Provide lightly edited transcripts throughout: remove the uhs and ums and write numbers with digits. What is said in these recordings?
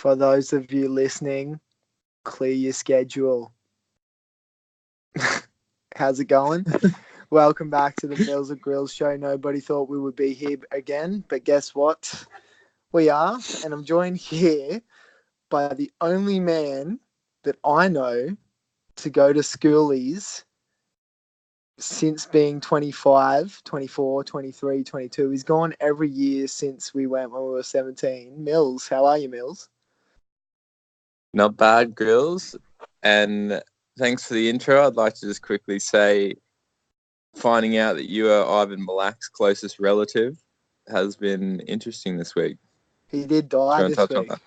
For those of you listening, clear your schedule. How's it going? Welcome back to the Milz and Gryllz show. Nobody thought we would be here again, but guess what? We are, and I'm joined here by the only man that I know to go to schoolies since being 25, 24, 23, 22. He's gone every year since we went when we were 17. Milz, how are you, Milz? Not bad, Grills. And thanks for the intro. I'd like to just quickly say, finding out that you are Ivan Malak's closest relative has been interesting this week. He did die Do you want to this touch on week. that?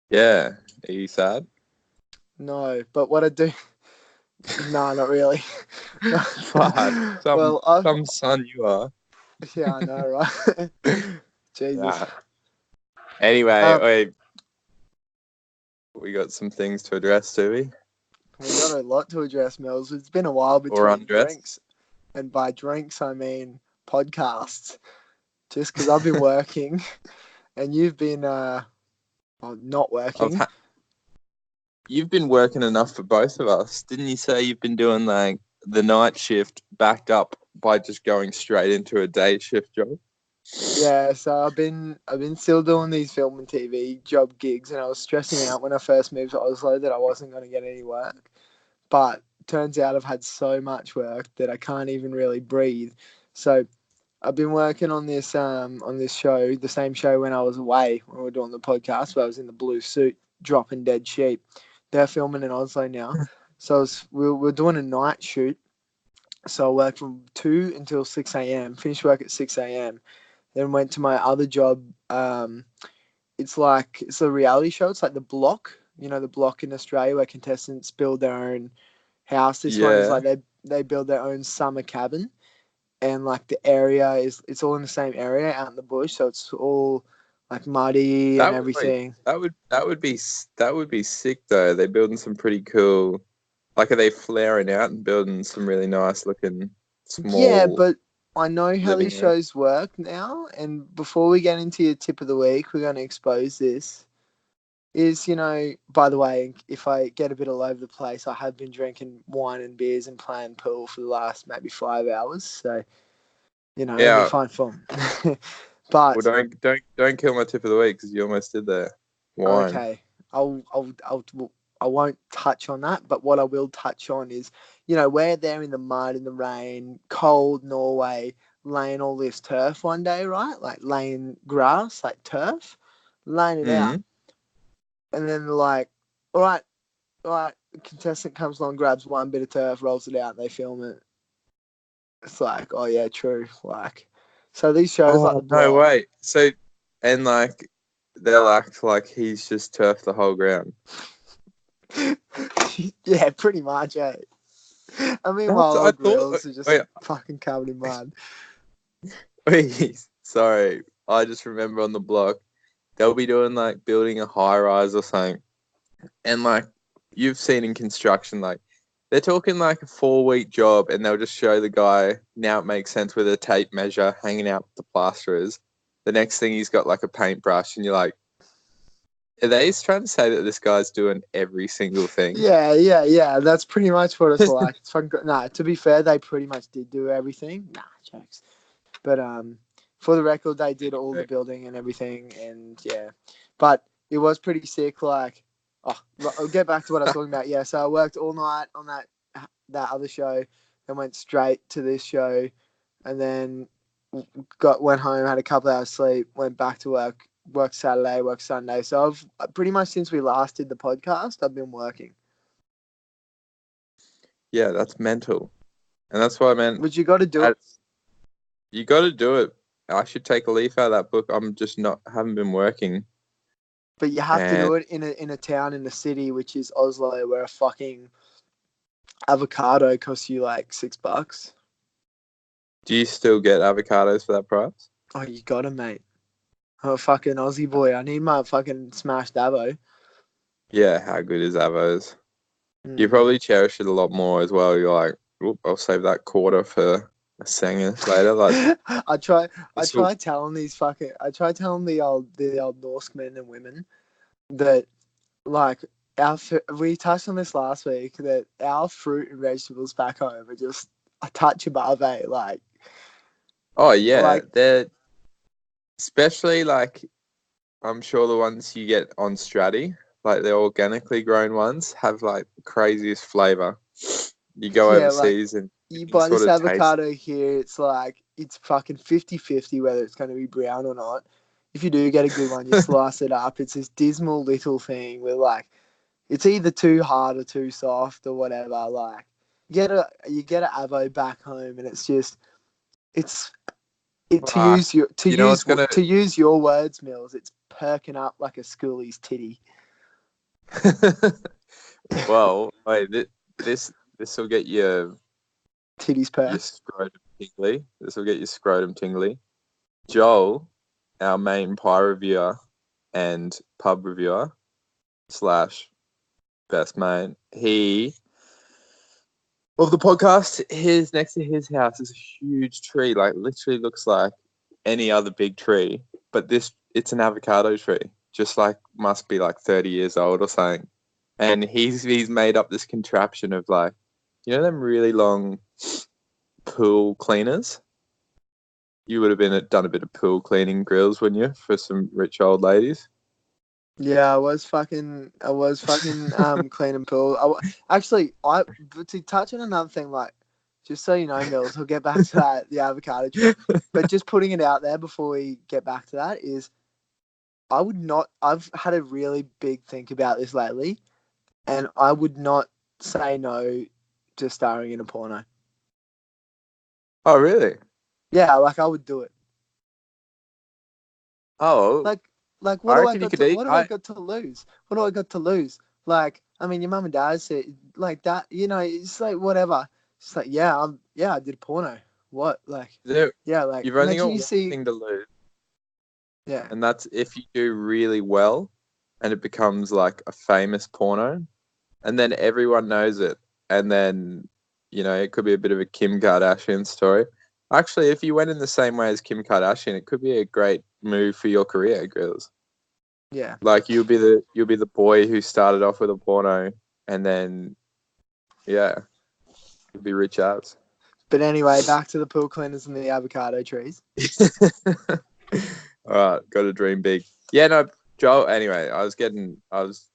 Yeah. Are you sad? No, but what I do... No, not really. Fuck. Some son you are. Yeah, I know, right? Jesus. Nah. Anyway, we got some things to address, do we? We got a lot to address, Mills. It's been a while between drinks. And by drinks, I mean podcasts. Just because I've been working and you've been not working. You've been working enough for both of us. Didn't you say you've been doing like the night shift backed up by just going straight into a day shift job? Yeah, so I've been still doing these film and TV job gigs, and I was stressing out when I first moved to Oslo that I wasn't going to get any work. But turns out I've had so much work that I can't even really breathe. So I've been working on this show, the same show when I was away when we were doing the podcast, where I was in the blue suit dropping dead sheep. They're filming in Oslo now, so we're doing a night shoot. So I worked from 2 until 6 a.m. Finished work at 6 a.m. Then went to my other job. It's a reality show. It's like The Block. You know, The Block in Australia where contestants build their own house. This one is like they build their own summer cabin. And like the area it's all in the same area out in the bush. So it's all like muddy and everything. That would be sick though. They're building some pretty cool. Like, are they flaring out and building some really nice looking small? Yeah, but I know how these shows work now, and before we get into your tip of the week, we're going to expose this. By the way, if I get a bit all over the place, I have been drinking wine and beers and playing pool for the last maybe 5 hours, so, it'll be fine fun. But well, don't kill my tip of the week because you almost did that. Wine. Okay, I won't touch on that, but what I will touch on is, we're there in the mud, in the rain, cold Norway, laying all this turf one day, right? Like laying grass, like turf, laying it out. And then they're like, all right, contestant comes along, grabs one bit of turf, rolls it out, and they film it. It's like, oh yeah, true. Like, so these shows like The Block. No way. So, and like, they'll act like he's just turfed the whole ground. Yeah, pretty much, eh? I mean, while Grills are just fucking covered in mud. Sorry, I just remember on The Block, they'll be doing like building a high rise or something, and like you've seen in construction, like they're talking like a 4-week job, and they'll just show the guy. Now it makes sense with a tape measure hanging out the plasterers. The next thing he's got like a paintbrush, and you're like, are they trying to say that this guy's doing every single thing? Yeah. That's pretty much what it's like. It's fucking nah, to be fair, they pretty much did do everything. Nah, jokes. But for the record, they did all the building and everything, and yeah. But it was pretty sick. Like, I'll get back to what I was talking about. Yeah, so I worked all night on that other show, then went straight to this show, and then went home, had a couple hours sleep, went back to work. Worked Saturday, worked Sunday. So I've pretty much since we last did the podcast, I've been working. Yeah, that's mental. And that's what I meant. But you got to do it. You got to do it. I should take a leaf out of that book. I'm just haven't been working. But you have to do it in a town in the city, which is Oslo, where a fucking avocado costs you like $6. Do you still get avocados for that price? Oh, you got to, mate. I'm a fucking Aussie boy. I need my fucking smashed avo. Yeah, how good is avos? You probably cherish it a lot more as well. You're like, I'll save that quarter for a singer later. Like, I try telling the old Norsemen and women that like we touched on this last week that our fruit and vegetables back home are just a touch above Oh yeah, like they're especially like I'm sure the ones you get on Stratty, like the organically grown ones, have like the craziest flavor. You go yeah, like overseas and you you can buy sort this of taste. avocado here, it's like it's fucking 50-50 whether it's going to be brown or not. If you do get a good one, you slice it up. It's this dismal little thing where like it's either too hard or too soft or whatever. Like you get an avo back home, and it's just it's it to Fuck. use your You know what's gonna to use your words, Mills. It's perking up like a schoolie's titty. well, wait, this will get Titties your perked. scrotum tingly. This will get your scrotum tingly. Joel, our main pie reviewer and pub reviewer slash best mate, he of the podcast, his next to his house is a huge tree, like literally looks like any other big tree, but it's an avocado tree, just like must be like 30 years old or something. And he's made up this contraption of like, you know, them really long pool cleaners. You would have done a bit of pool cleaning grills, wouldn't you, for some rich old ladies? Yeah, I was fucking cleaning pool. Actually, but to touch on another thing, like just so you know, Mills, we'll get back to that the avocado tree. But just putting it out there before we get back to that is I would not. I've had a really big think about this lately, and I would not say no to starring in a porno. Oh, really? Yeah, like I would do it. Oh, Like, what I do I reckon you got could to eat. what do I got to lose? What do I got to lose? Like, I mean, your mum and dad said like that. You know, it's like whatever. It's like yeah, I did porno. What like yeah, like You've only imagine got you one see thing to lose, yeah and that's if you do really well and it becomes like a famous porno, and then everyone knows it, and then it could be a bit of a Kim Kardashian story. Actually, if you went in the same way as Kim Kardashian, it could be a great move for your career, Grills. yeah. Like you'll be the boy who started off with a porno, and then yeah, you'll be rich as. But anyway, back to the pool cleaners and the avocado trees. All right, got to dream big. Yeah, no, Joel. Anyway, I was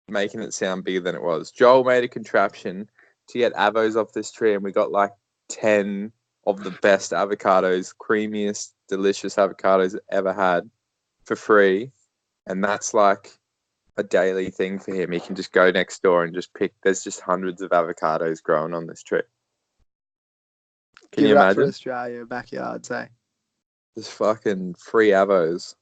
making it sound bigger than it was. Joel made a contraption to get avos off this tree, and we got like 10 of the best avocados, creamiest, delicious avocados ever had for free. And that's like a daily thing for him. He can just go next door and just pick. There's just hundreds of avocados growing on this tree. Can Give you it up for imagine? Australia backyard, say. Just fucking free avos.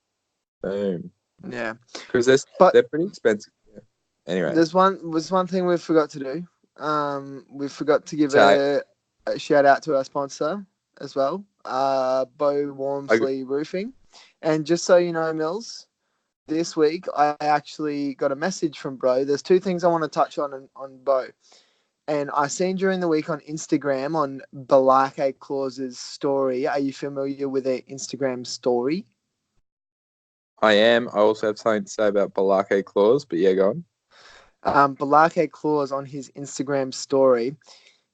Boom. Yeah, Because but they're pretty expensive. Yeah. Anyway, was one thing we forgot to do. We forgot to give Jack, a shout out to our sponsor as well, Bo I, Wormsley Roofing. And just so you know, Mills, this week I actually got a message from Bro. There's two things I want to touch on Bo. And I seen during the week on Instagram on Balake Claus's story. Are you familiar with their Instagram story? I am. I also have something to say about Balake clause, but yeah, go on. Balake Claus on his Instagram story.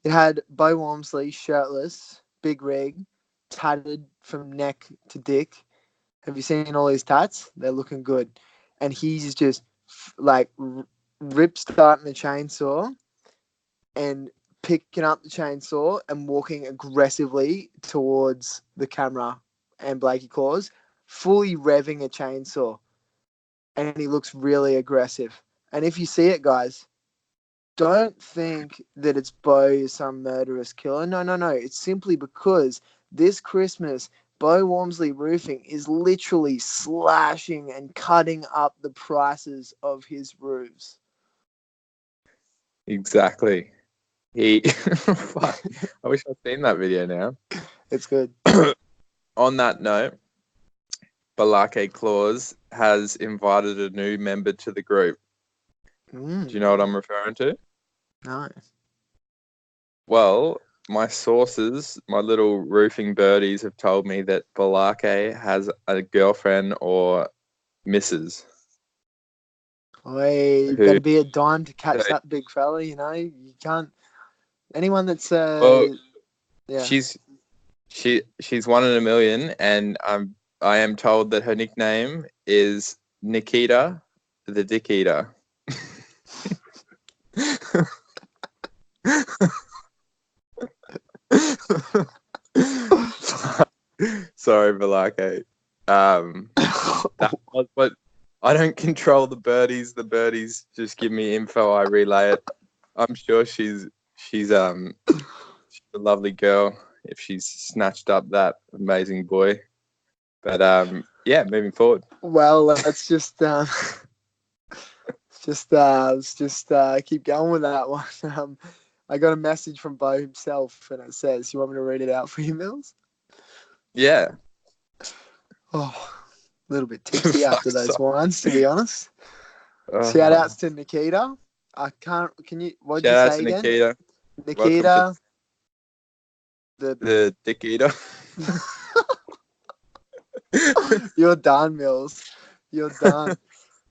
It had Bo Wormsley shirtless, big rig, tatted from neck to dick. Have you seen all these tats? They're looking good. And he's just like rip starting the chainsaw and picking up the chainsaw and walking aggressively towards the camera and Blakey Claus, fully revving a chainsaw. And he looks really aggressive. And if you see it, guys, don't think that it's Bo is some murderous killer. No, no, no. It's simply because this Christmas, Bo Wormsley Roofing is literally slashing and cutting up the prices of his roofs. Exactly. Fuck. I wish I'd seen that video now. It's good. On that note, Balake Claus has invited a new member to the group. Do you know what I'm referring to? No. Well, my sources, my little roofing birdies, have told me that Balake has a girlfriend or missus. You Who? better be a dime to catch that big fella. You know, you can't. Anyone that's Well, yeah. she's one in a million, and I am told that her nickname is Nikita, the Dick Eater. Sorry, Balake. That was what I don't control the birdies. The birdies just give me info. I relay it. I'm sure she's a lovely girl if she's snatched up that amazing boy. But yeah, moving forward. Well, let's just keep going with that one. I got a message from Bo himself, and it says, "You want me to read it out for you, Mills?" Yeah. Oh, a little bit tipsy after those wines, to be honest. Oh. Shout outs to Nikita. I can't. Can you? What did you Shout out say to again? Nikita. Nikita. The Dick Eater. You're done, Mills. You're done.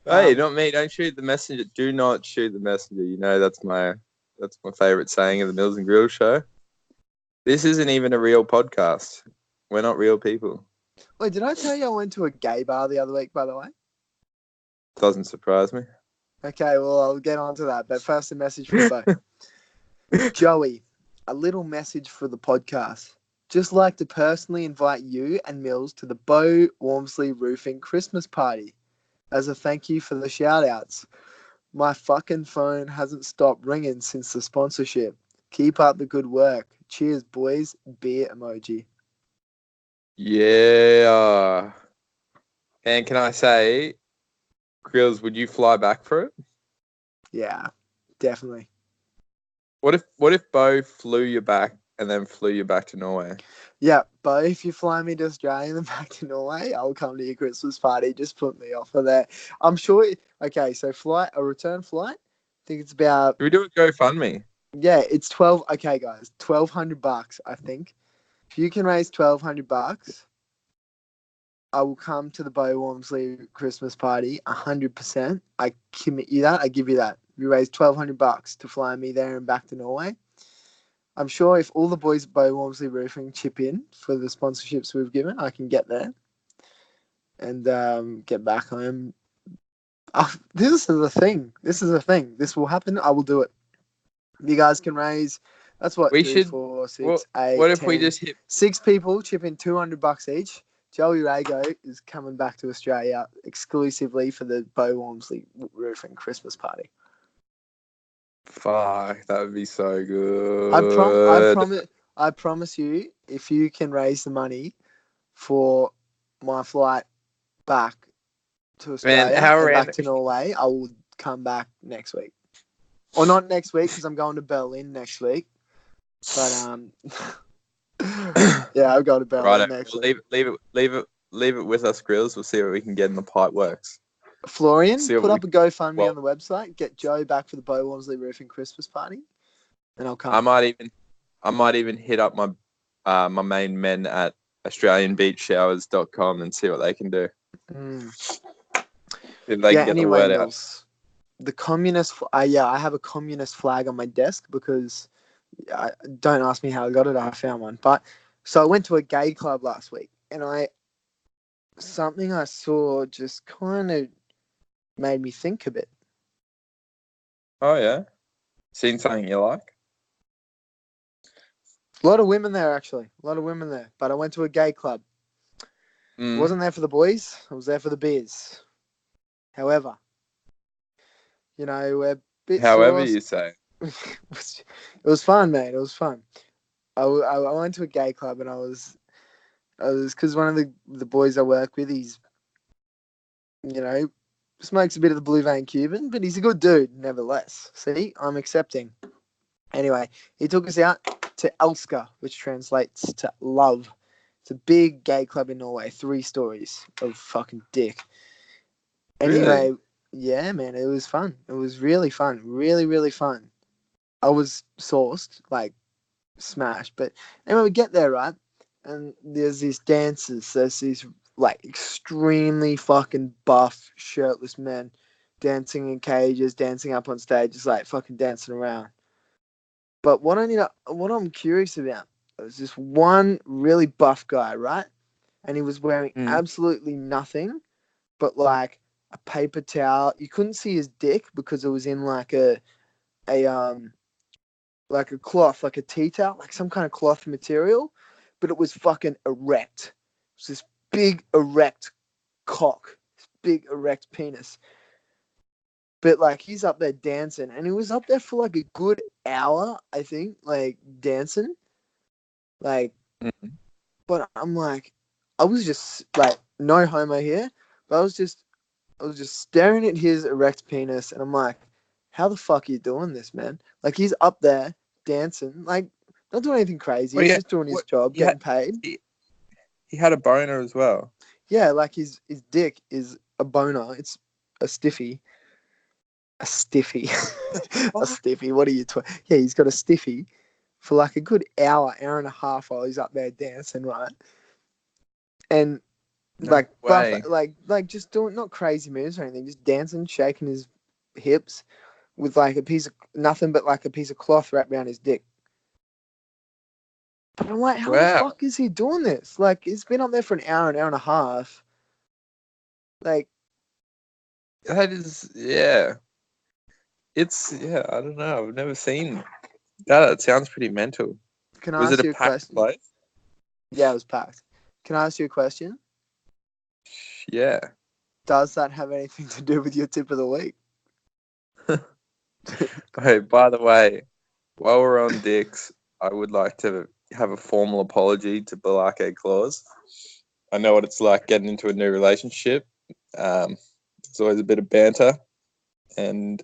Hey, not me. Don't shoot the messenger. Do not shoot the messenger. You know that's my favorite saying of the Milz and Gryllz show. This isn't even a real podcast. We're not real people. Wait, did I tell you I went to a gay bar the other week, by the way? Doesn't surprise me. Okay, well, I'll get on to that. But first, a message from Bo. Joey, a little message for the podcast. Just like to personally invite you and Mills to the Bo Walmsley Roofing Christmas party as a thank you for the shout-outs. My fucking phone hasn't stopped ringing since the sponsorship. Keep up the good work. Cheers, boys. Beer emoji. Yeah. And can I say, Gryllz, would you fly back for it? Yeah, definitely. What if Bo flew you back and then flew you back to Norway? Yeah, but if you fly me to Australia and then back to Norway, I'll come to your Christmas party. Just put me off of that. I'm sure. Okay, so a return flight. I think it's about. Should we do a GoFundMe? Yeah, it's 12. Okay, guys, $1,200. I think if you can raise $1,200, I will come to the Bo Walmsley Christmas party. 100%. I commit you that. I give you that. You raise $1,200 to fly me there and back to Norway. I'm sure if all the boys at Bo Walmsley Roofing chip in for the sponsorships we've given, I can get there and get back home. This is the thing. This will happen. I will do it. You guys can raise. That's what. We 2, should. 4, 6, What 8, if 10, we just hit 6 people chip in $200 each? Joey Rago is coming back to Australia exclusively for the Bo Walmsley Roofing Christmas party. Fuck, that would be so good. I promise you, if you can raise the money for my flight back to Australia and back to Norway, I will come back next week. Or not next week because I'm going to Berlin next week. But yeah, I'll go to Berlin next week. Leave it with us, Gryllz. We'll see what we can get in the pipe works. Florian, put up a GoFundMe on the website. Get Joe back for the Bo Walmsley Roofing Christmas party, and I'll come. I might even hit up my my main men at AustralianBeachShowers.com and see what they can do. If they can get the word out. The communist. I have a communist flag on my desk because don't ask me how I got it. I found one. But so I went to a gay club last week, and something I saw just kind of made me think a bit. Oh yeah, seen something you like? A lot of women there, actually. A lot of women there. But I went to a gay club. I wasn't there for the boys. I was there for the beers. However, we're a bit. However you say. It was fun, mate. It was fun. I went to a gay club and I was because one of the boys I work with, he's, smokes a bit of the Blue Vein Cuban, but he's a good dude, nevertheless. See, I'm accepting. Anyway, he took us out to Elsker, which translates to love. It's a big gay club in Norway, 3 stories of fucking dick. Anyway, really? Yeah, man, it was fun. It was really fun. Really, really fun. I was sauced, like smashed. But anyway, we get there, right? And there's these dancers. There's these like extremely fucking buff, shirtless men dancing in cages, dancing up on stage, just like fucking dancing around. But what I'm curious about is this one really buff guy, right? And he was wearing absolutely nothing but like a paper towel. You couldn't see his dick because it was in like a like a cloth, like a tea towel, like some kind of cloth material, but it was fucking erect. It was this big erect cock, this big erect penis. But like he's up there dancing, and he was up there for like a good hour, I think, like dancing. Like, but I'm like, I was just like, no homo here, but I was just staring at his erect penis, and I'm like, how the fuck are you doing this, man? Like he's up there dancing, like not doing anything crazy. Well, He's yeah, just doing his what, job, getting paid. he had a boner as well. Yeah, like his dick is a boner. It's a stiffy. A stiffy. A stiffy. What are you talking? Yeah, he's got a stiffy for like a good hour, hour and a half while he's up there dancing, right? And like buff, Way. like just doing not crazy moves or anything, just dancing, shaking his hips with like a piece of nothing but like a piece of cloth wrapped around his dick. But I'm like, how the fuck is he doing this? Like, he's been up there for an hour and a half. Like, that is, yeah. It's, yeah, I don't know. I've never seen that. It sounds pretty mental. can I Was ask it you a a packed question? place? Yeah, it was packed. Can I ask you a question? Yeah. Does that have anything to do with your tip of the week? Hey, by the way, while we're on dicks, I would like to have a formal apology to Balake Claus. I know what it's like getting into a new relationship. It's always a bit of banter. And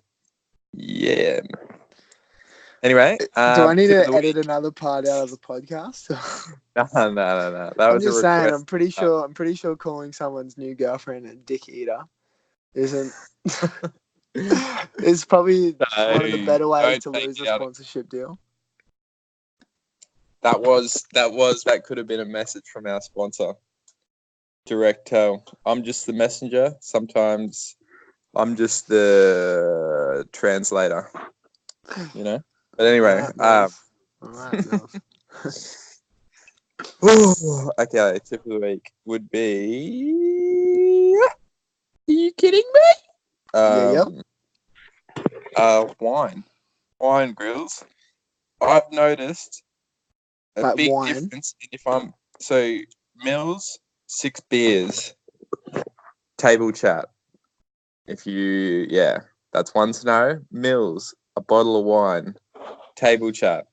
yeah. Anyway, Do I need tip of to the edit week. another part out of the podcast? No. That I'm was a just saying. request. I'm pretty sure calling someone's new girlfriend a dick eater isn't. It's probably one of the better ways to lose a sponsorship deal. That could have been a message from our sponsor. Direct tell. I'm just the messenger. Sometimes I'm just the translator. You know? But anyway, All right, Milz. okay, tip of the week would be. Are you kidding me? Yeah. Wine grills. I've noticed a Like big wine. difference if I'm so Mills 6 beers table chat. If you that's one scenario. Mills a bottle of wine table chat.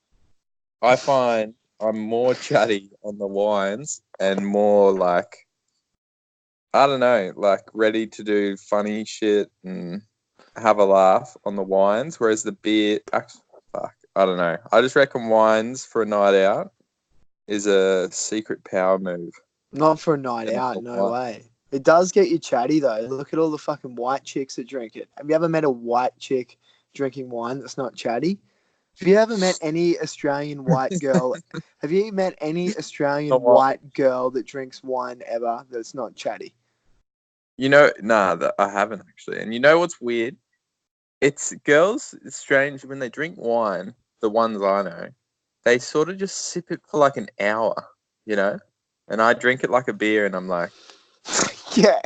I find I'm more chatty on the wines and more like I don't know, like ready to do funny shit and have a laugh on the wines, whereas the beer, I don't know. I just reckon wines for a night out is a secret power move. Not for a night out, no way. It does get you chatty though. Look at all the fucking white chicks that drink it. Have you ever met a white chick drinking wine that's not chatty? Have you ever met any Australian white girl? Have you met any Australian white girl that drinks wine ever that's not chatty? You know, I haven't actually. And you know what's weird? It's girls, it's strange when they drink wine, the ones I know, they sort of just sip it for like an hour, you know? And I drink it like a beer and I'm like, yeah.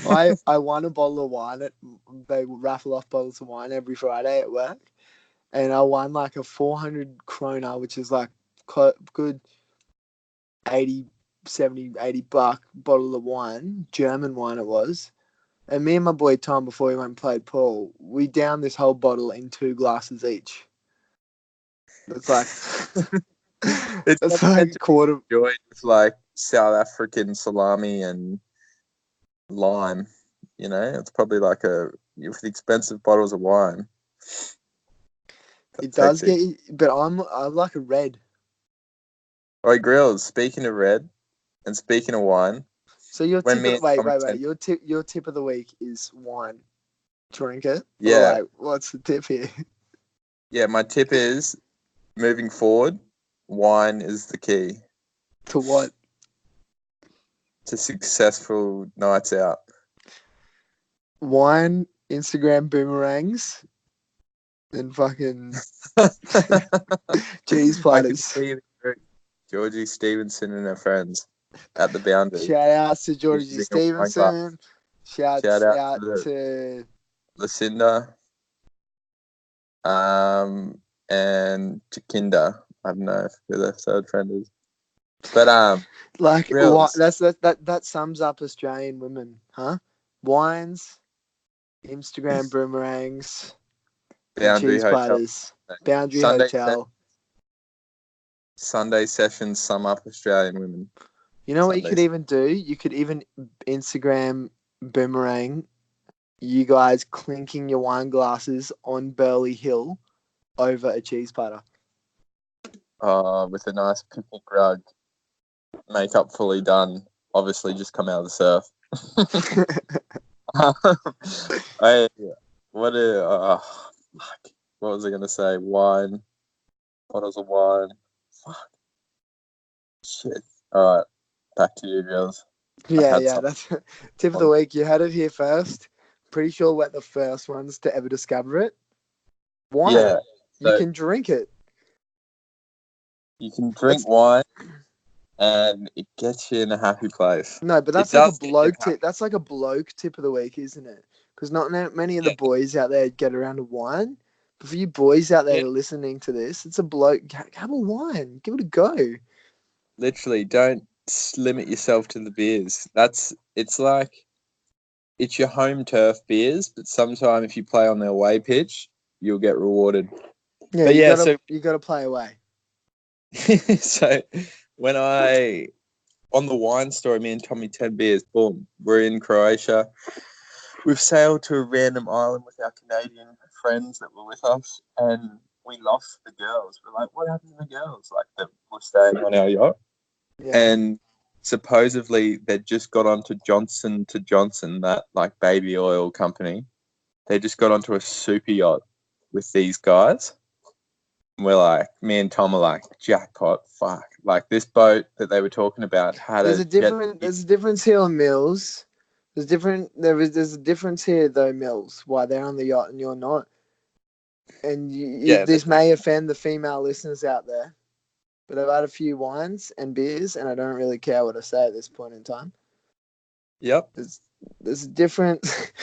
I won a bottle of wine. They raffle off bottles of wine every Friday at work. And I won like a 400 krona, which is like good 80, 70, 80 buck bottle of wine, German wine it was. And me and my boy Tom, before we went and played pool, we downed this whole bottle in 2 glasses each. It's like it's like a quarter. Enjoyed with like South African salami and lime. You know, it's probably like with expensive bottles of wine. It does get you, but I like a red. All right, Gryllz. Speaking of red, and speaking of wine, so your tip. Wait. Your tip of the week is wine. Drink it. Yeah. Or like, what's the tip here? Yeah, my tip is moving forward. Wine is the key. To what? To successful nights out. Wine Instagram boomerangs and fucking cheese I can platters. see the group. Georgie Stevenson and her friends at the boundary. Shout outs to Georgie Using a wine glass. Stevenson. Shout Shouts out out to to Lucinda, and to Kinder. I don't know who their third friend is, but like what Gryllz. that sums up Australian women, huh? Wines, Instagram boomerangs, and Boundary cheese Hotel. platters. Boundary Sunday Hotel. Sunday sessions sum up Australian women. You know what you Sundays. could even do? You could even Instagram boomerang you guys clinking your wine glasses on Burley Hill over a cheese platter. With a nice picnic rug, makeup fully done. Obviously, just come out of the surf. What was I gonna say? Wine, bottles of wine. Fuck. Shit. All right, back to you, girls. Yeah, that's tip of the week. You had it here first. Pretty sure we're the first ones to ever discover it. Wine. Yeah. You can drink it. You can drink wine, and it gets you in a happy place. No, but that's like a bloke tip. That's like a bloke tip of the week, isn't it? Because not many of the boys out there get around to wine. But for you boys out there listening to this, it's a bloke. Have a wine. Give it a go. Literally, don't limit yourself to the beers. It's your home turf beers, but sometime if you play on their away pitch, you'll get rewarded. Yeah, but you gotta play away. So when on the wine story, me and Tommy 10 beers, boom, we're in Croatia. We've sailed to a random island with our Canadian friends that were with us, and we lost the girls. We're like, what happened to the girls? Like, that were staying on our yacht. Yeah. And supposedly they'd just got onto Johnson & Johnson, that like baby oil company. They just got onto a super yacht with these guys. We're like, me and Tom are like, jackpot, fuck. Like, this boat that they were talking about had there's a difference here on Milz. There's a difference here though, Milz, why they're on the yacht and you're not. And this may offend the female listeners out there, but I've had a few wines and beers and I don't really care what I say at this point in time. Yep. There's a difference.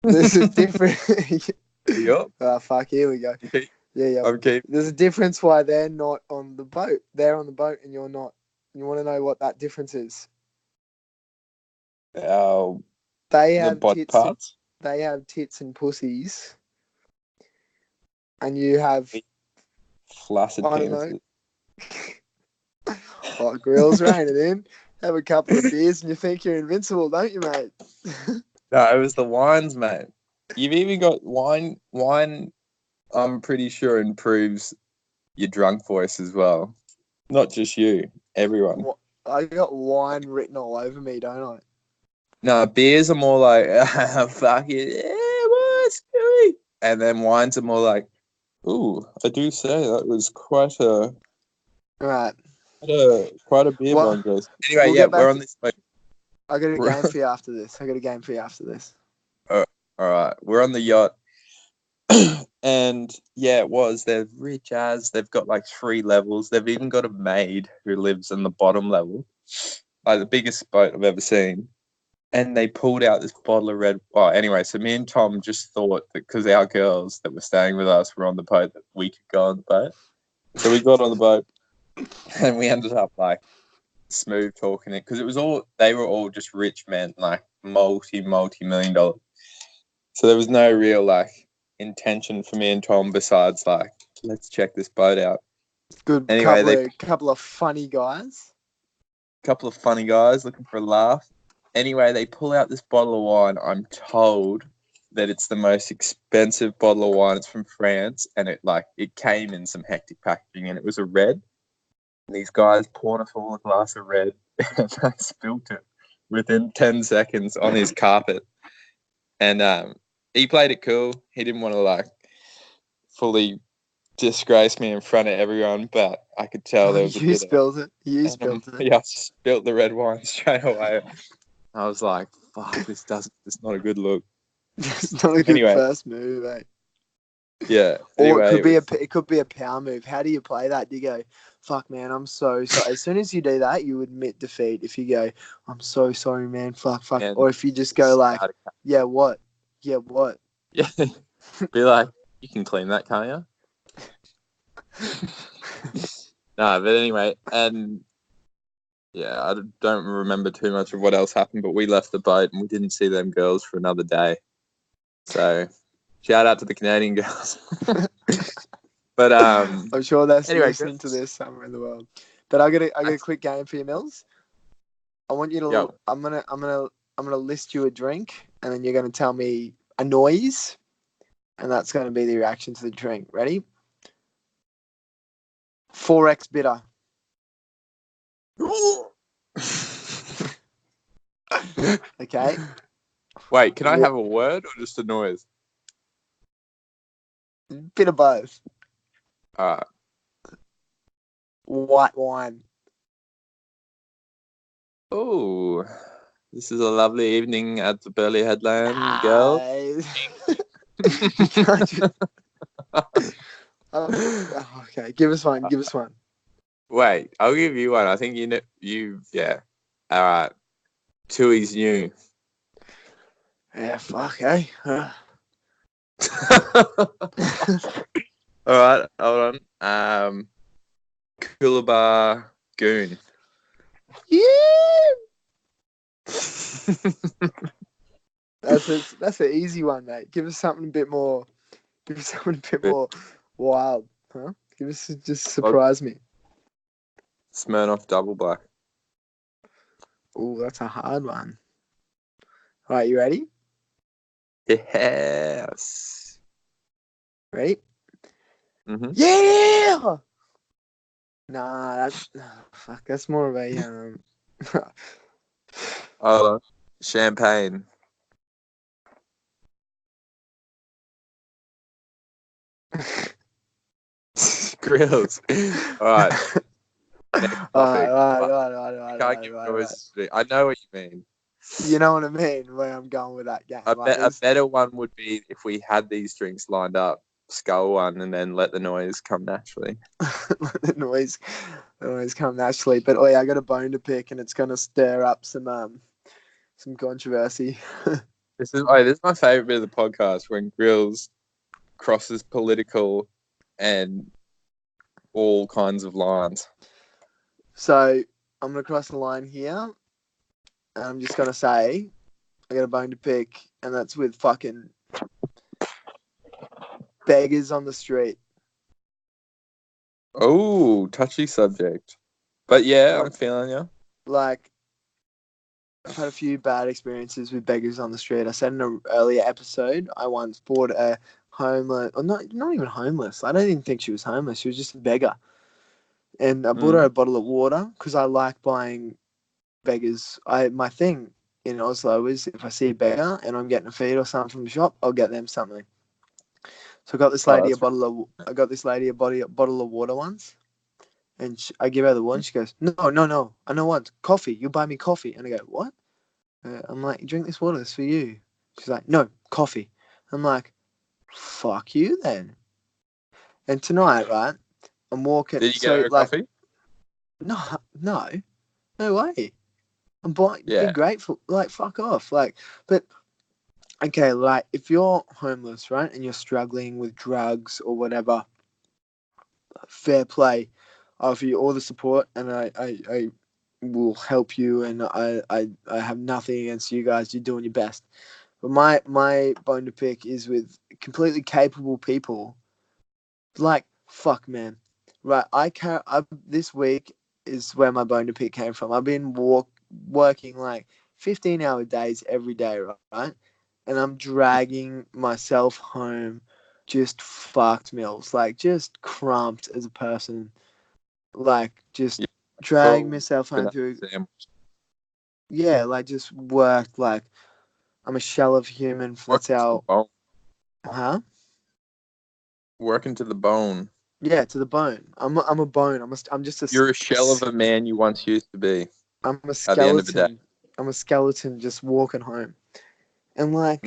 There's a different. Yep. Oh, fuck, here we go. Yeah. Okay. There's a difference why they're not on the boat. They're on the boat and you're not. You want to know what that difference is? They have tits. They have tits and pussies, and you have flaccid penises. Oh, Gryllz raining in. Have a couple of beers and you think you're invincible, don't you, mate? No, it was the wines, mate. You've even got wine. Wine, I'm pretty sure, improves your drunk voice as well. Not just you, everyone. I got wine written all over me, don't I? No, beers are more like, fuck it, yeah, what's doing? And then wines are more like, ooh, I do say that was quite a beer bong, guys. Anyway, we're on this. I got a game for you after this. All right, we're on the yacht. And yeah, they're rich as. They've got like 3 levels. They've even got a maid who lives in the bottom level, like the biggest boat I've ever seen. And they pulled out this bottle of red. Well, anyway, so me and Tom just thought that because our girls that were staying with us were on the boat, that we could go on the boat. So we got on the boat, and we ended up like smooth talking it because they were all just rich men, like multi-million dollar. So there was no real like intention for me and Tom besides like, let's check this boat out. Good. Anyway, couple of funny guys. Couple of funny guys looking for a laugh. Anyway, they pull out this bottle of wine. I'm told that it's the most expensive bottle of wine. It's from France, and it came in some hectic packaging, and it was a red. And these guys poured us all a glass of red, and they spilt it within 10 seconds on his carpet. And he played it cool. He didn't want to like fully disgrace me in front of everyone, but I could tell there was a bit. You spilled it. Yeah, I spilt the red wine straight away. I was like, fuck, this is not a good look. It's not a good Anyway. first move, eh? Yeah. Or Anyway, it could be a power move. How do you play that? Do you go, fuck, man, I'm so sorry. As soon as you do that, you admit defeat. If you go, I'm so sorry, man, fuck. and Or if you just go like, yeah, what? Yeah, what? yeah, be like, you can clean that, can't you? No, but anyway, and yeah, I don't remember too much of what else happened, but we left the boat and we didn't see them girls for another day. So, shout out to the Canadian girls. But I'm sure they're anyway, listening to this somewhere in the world. But I got a quick game for you, Mills. I want you to. Yo. I'm gonna list you a drink, and then you're gonna tell me a noise, and that's gonna be the reaction to the drink. Ready? 4X bitter. Okay. Wait, can I have a word or just a noise? Bit of both. All right. White wine. Oh, this is a lovely evening at the Burley Headland, girl. Okay, give us one. Wait, I'll give you one. I think yeah. All right. Tui's new. Yeah, fuck, eh? All right, hold on. Coolabah Goon. Yeah. That's an easy one, mate. Give us something a bit more. Wild, huh? Just surprise me. Smirnoff Double Black. Oh, that's a hard one. All right, you ready? Yes. Ready? Mm-hmm. Yeah. Nah, fuck. That's more of a Hold on. Champagne. Grills. All right. All right. I know what you mean. You know what I mean? Where I'm going with that game. A better one would be if we had these drinks lined up, skull one, and then let the noise come naturally. Let the noise come naturally. But I got a bone to pick, and it's gonna stir up some controversy. This is my favorite bit of the podcast, when Gryllz crosses political and all kinds of lines. So I'm gonna cross the line here, and I'm just gonna say I got a bone to pick, and that's with fucking beggars on the street. Oh, touchy subject. But yeah, I'm feeling you. Like, I've had a few bad experiences with beggars on the street. I said in an earlier episode, I once bought a homeless, or not even homeless. I don't even think she was homeless. She was just a beggar. And I bought her a bottle of water because I like buying beggars. My thing in Oslo is if I see a beggar and I'm getting a feed or something from the shop, I'll get them something. So I got this lady bottle of water once, and I give her the one. She goes, no, I know what, coffee. You buy me coffee, and I go, what? I'm like, drink this water. It's for you. She's like, no, coffee. I'm like, fuck you then. And tonight, right, I'm walking. Did you get her a coffee? No way. I'm be grateful. Like, fuck off. Like, but okay, like if you're homeless, right, and you're struggling with drugs or whatever, fair play. I offer you all the support, and I will help you, and I have nothing against you guys. You're doing your best. But my bone to pick is with completely capable people. Like, fuck, man. Right, this week is where my bone to pick came from. I've been working like 15-hour days every day, right? And I'm dragging myself home just fucked, Mills. Like, just crumped as a person. Like, just drag myself home through. Yeah, like, just worked like I'm a shell of human. That's how. Huh? Working to the bone. Yeah, to the bone. I'm a bone. I'm just a. You're a shell of a man you once used to be. I'm a skeleton. At the end of the day. I'm a skeleton just walking home, and like,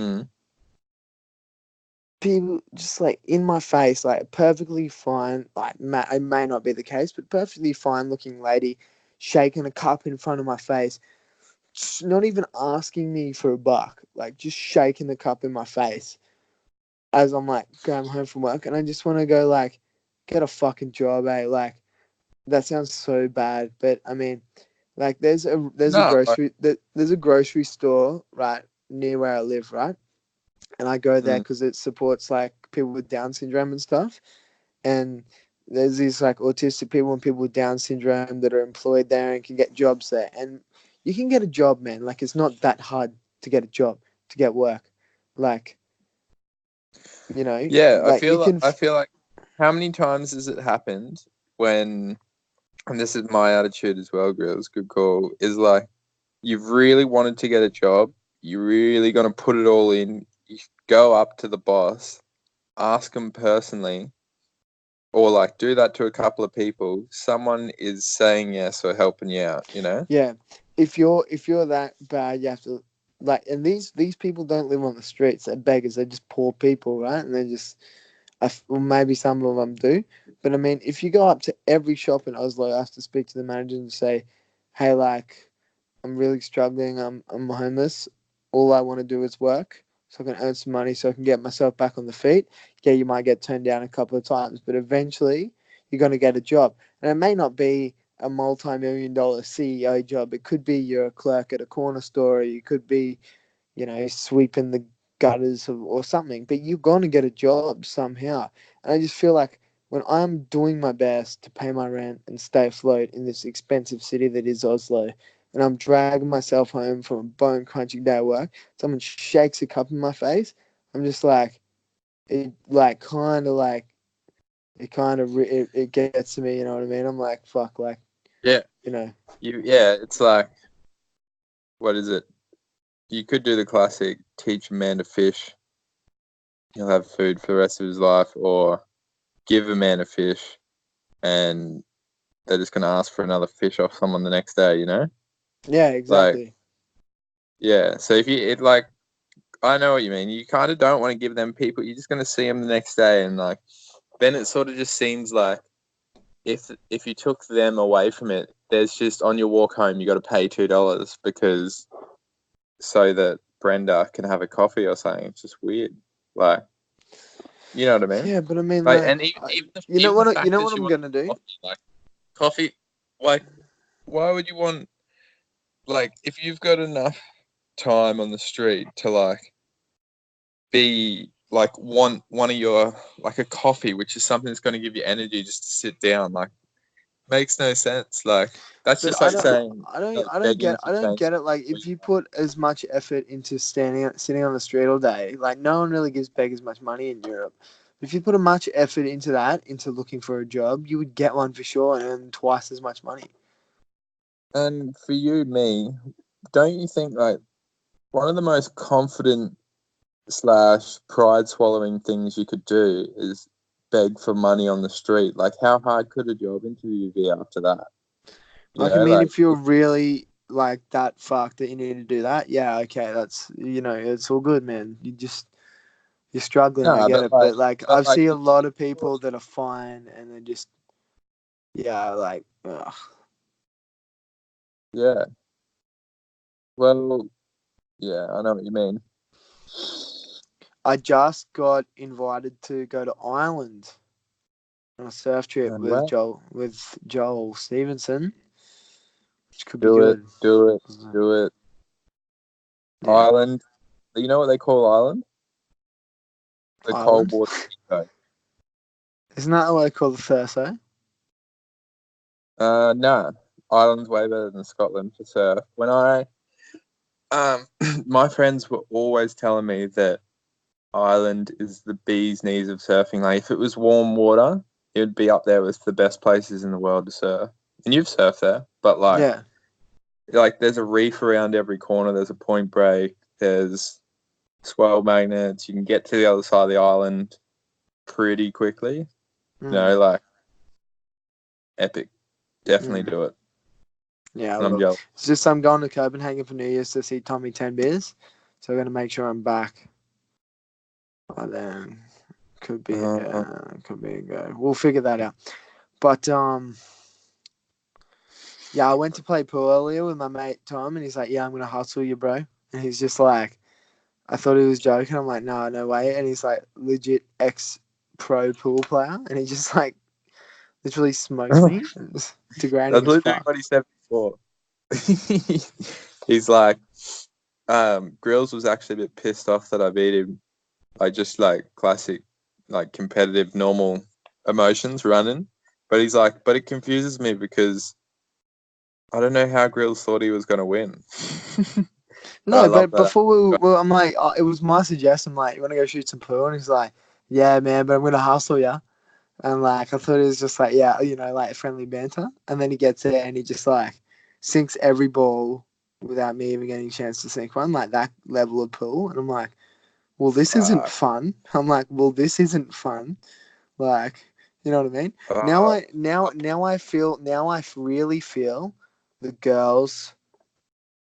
people just like in my face, like perfectly fine, like it may not be the case, but perfectly fine looking lady shaking a cup in front of my face, not even asking me for a buck, like just shaking the cup in my face as I'm like going home from work, and I just want to go like, get a fucking job, eh? Like that sounds so bad, but I mean, like there's a No, like, there's a grocery store right near where I live, right? And I go there mm, because it supports like people with Down syndrome and stuff. And there's these like autistic people and people with Down syndrome that are employed there and can get jobs there. And you can get a job, man. Like it's not that hard to get a job, to get work. Like, yeah, like you can. I feel like how many times has it happened when, and this is my attitude as well, girls, good call, is like you've really wanted to get a job, you're really gonna put it all in, you go up to the boss, ask him personally, or like do that to a couple of people, someone is saying yes or helping you out, you know? Yeah, if you're that bad, you have to like. And these people don't live on the streets. They're beggars. They're just poor people, right? And they're just well, maybe some of them do. But I mean, if you go up to every shop in Oslo, I have to speak to the manager and say, "Hey, like, I'm really struggling. I'm homeless. All I want to do is work, so I can earn some money, so I can get myself back on the feet." Yeah, you might get turned down a couple of times, but eventually you're going to get a job, and it may not be a multi-million-dollar CEO job. It could be you're a clerk at a corner store, or you could be, sweeping the gutters or something, but you're going to get a job somehow. And I just feel like when I'm doing my best to pay my rent and stay afloat in this expensive city that is Oslo, and I'm dragging myself home from a bone crunching day at work, someone shakes a cup in my face, I'm just like, it gets to me, you know what I mean? I'm like, fuck, like, Yeah. you know. It's like, what is it? You could do the classic teach a man to fish, he'll have food for the rest of his life, or give a man a fish and they're just gonna ask for another fish off someone the next day, you know? Yeah, Like, exactly. yeah. So if you it like I know what you mean. You kind of don't want to give them people. You're just gonna see them the next day, and like then it sort of just seems like if you took them away from it, there's just on your walk home you got to pay $2 because so that Brenda can have a coffee or something. It's just weird. Like, you know what I mean? Yeah, but I mean, Like, like, and you know even the what? You fact know that what she I'm wants gonna do? coffee, like, why would you want, like, if you've got enough time on the street to like be like want one of your like a coffee, which is something that's going to give you energy just to sit down, like makes no sense. Like that's But just like saying like begging I for don't change. get it. Like, if you put as much effort into sitting on the street all day, like no one really gives beggars much money in Europe. If you put a much effort into that, into looking for a job, you would get one for sure and earn twice as much money. And for you, me, don't you think like one of the most confident slash pride swallowing things you could do is beg for money on the street? Like, how hard could a job interview be after that? You Like, I know, mean, like if you're really like that fucked that you need to do that, yeah, okay, that's it's all good, man. You're struggling, I no, get it, but like but I've like seen a if lot of you're, people that are fine and they're just like, ugh. yeah, well, yeah, I know what you mean. I just got invited to go to Ireland on a surf trip And with well, Joel Stevenson, which could be do it, good. do it, do it. Yeah, Ireland. You know what they call Ireland? The cold Ireland. water bingo. Isn't that what they call the Thurso? No, Ireland's way better than Scotland for surf. When my friends were always telling me that Ireland is the bee's knees of surfing. Like, if it was warm water, it would be up there with the best places in the world to surf. And you've surfed there, but Yeah. like there's a reef around every corner. There's a point break. There's swell magnets. You can get to the other side of the island pretty quickly. Mm, Like epic. Definitely mm. do it. Yeah, I And I'm will. jealous. It's just I'm going to Copenhagen for New Year's to see Tommy 10 Beers, so I'm going to make sure I'm back by then. Could be Uh, could be a go. We'll figure that out. But yeah, I went to play pool earlier with my mate Tom, and he's like, "Yeah, I'm gonna hustle you, bro." And he's just like, I thought he was joking. I'm like, "No, no way." And he's like, legit ex pro pool player, and he just like literally smoked me. It was degrading that's as literally fuck. what he said before. He's like, Grills was actually a bit pissed off that I beat him. Like just like classic, like competitive, normal emotions running. But he's like, but it confuses me because I don't know how Grills thought he was going to win. But I No, love but that. before I'm like, it was my suggestion. Like, you want to go shoot some pool? And he's like, "Yeah, man, but I'm gonna hustle ya." And like, I thought it was just like, yeah, like friendly banter. And then he gets there and he just like sinks every ball without me even getting a chance to sink one, like that level of pool. And I'm like, well, this isn't Fuck. fun. I'm like, well, this isn't fun. Like, you know what I mean? Now Uh, I really feel the girls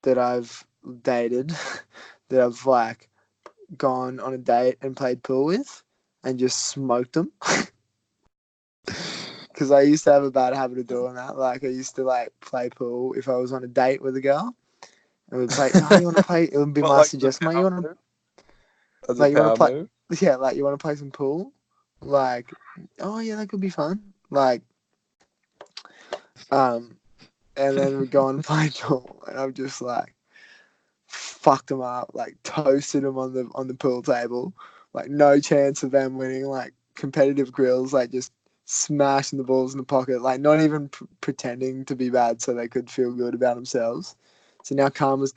that I've dated, that I've like gone on a date and played pool with, and just smoked them. Because I used to have a bad habit of doing that. Like I used to like play pool if I was on a date with a girl, and we'd play. Oh, you want to play? It would be what, my like suggestion. Like you want to, as a like you want power to play? move? Yeah, like you want to play some pool. Like, oh yeah, that could be fun. Like, um, and then we go and play pool, and I'm just like fucked them up, like toasted them on the pool table, like no chance of them winning. Like competitive grills, like just smashing the balls in the pocket, like not even pretending to be bad so they could feel good about themselves. So now Karma's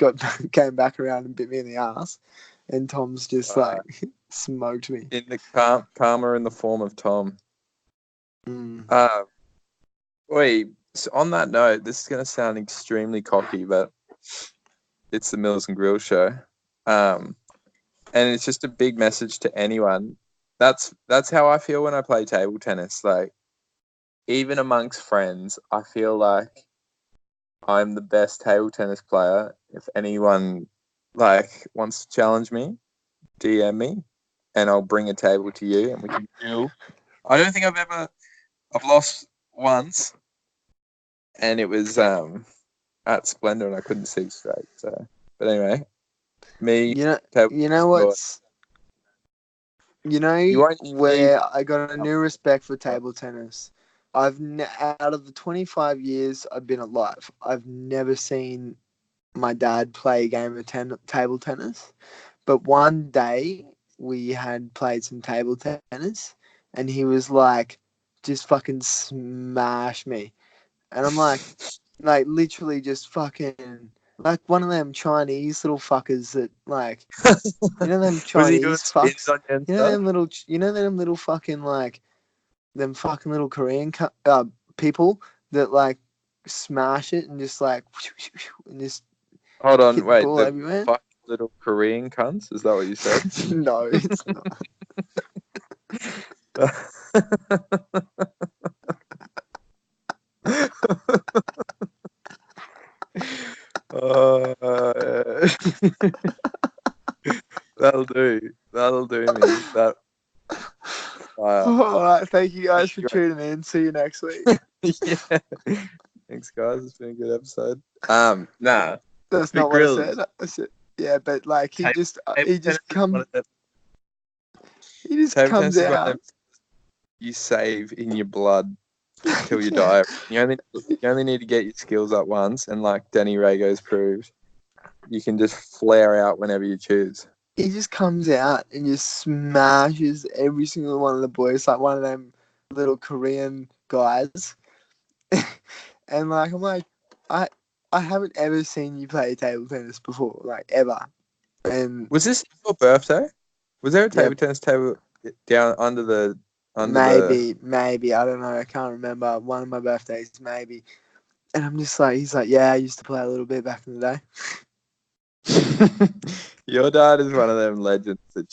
came back around and bit me in the ass, and Tom's just Uh, like smoked me. in the karma in the form of Tom. Mm. Uh, wait. So on that note, this is going to sound extremely cocky, but it's the Mills and Gryllz show, and it's just a big message to anyone. That's how I feel when I play table tennis. Like even amongst friends, I feel like I'm the best table tennis player. If anyone like wants to challenge me, DM me, and I'll bring a table to you, and we can duel. I don't think I've lost once, and it was at Splendor, and I couldn't see straight. So, but anyway, me You know, table you tennis know boy. what's you know You won't believe where I got a new respect for table tennis. Out of the 25 years I've been alive, I've never seen my dad play a game of table tennis. But one day we had played some table tennis, and he was like, just fucking smash me. And I'm like literally just fucking like one of them Chinese little fuckers that like, you know them Was he doing Chinese spins fucks, on you and stuff? you know them little fucking like them fucking little Korean people that like smash it and just like and just Hold on, hit the wait. ball The everywhere. fuck little Korean cunts? Is that what you said? No, it's not. uh, that'll do. That'll do me. That. All right, thank you Be guys for great. tuning in. See you next week. Yeah. Thanks, guys. It's been a good episode. Nah. That's Big not what I Grills. said. I said, yeah, but like Table, table he tennis just is one comes of them. he just Table comes tennis is one of them out. you save in your blood till you die. You only need to get your skills up once, and like Danny Rago's proved, you can just flare out whenever you choose. He just comes out and just smashes every single one of the boys, like one of them little Korean guys. And like I'm like, I I haven't ever seen you play table tennis before, like ever. And Was this your birthday? Was there a yeah, table tennis table down under the? maybe I don't know. I can't remember. One of my birthdays, maybe. And I'm just like, he's like, yeah, I used to play a little bit back in the day. Your dad is one of them legends that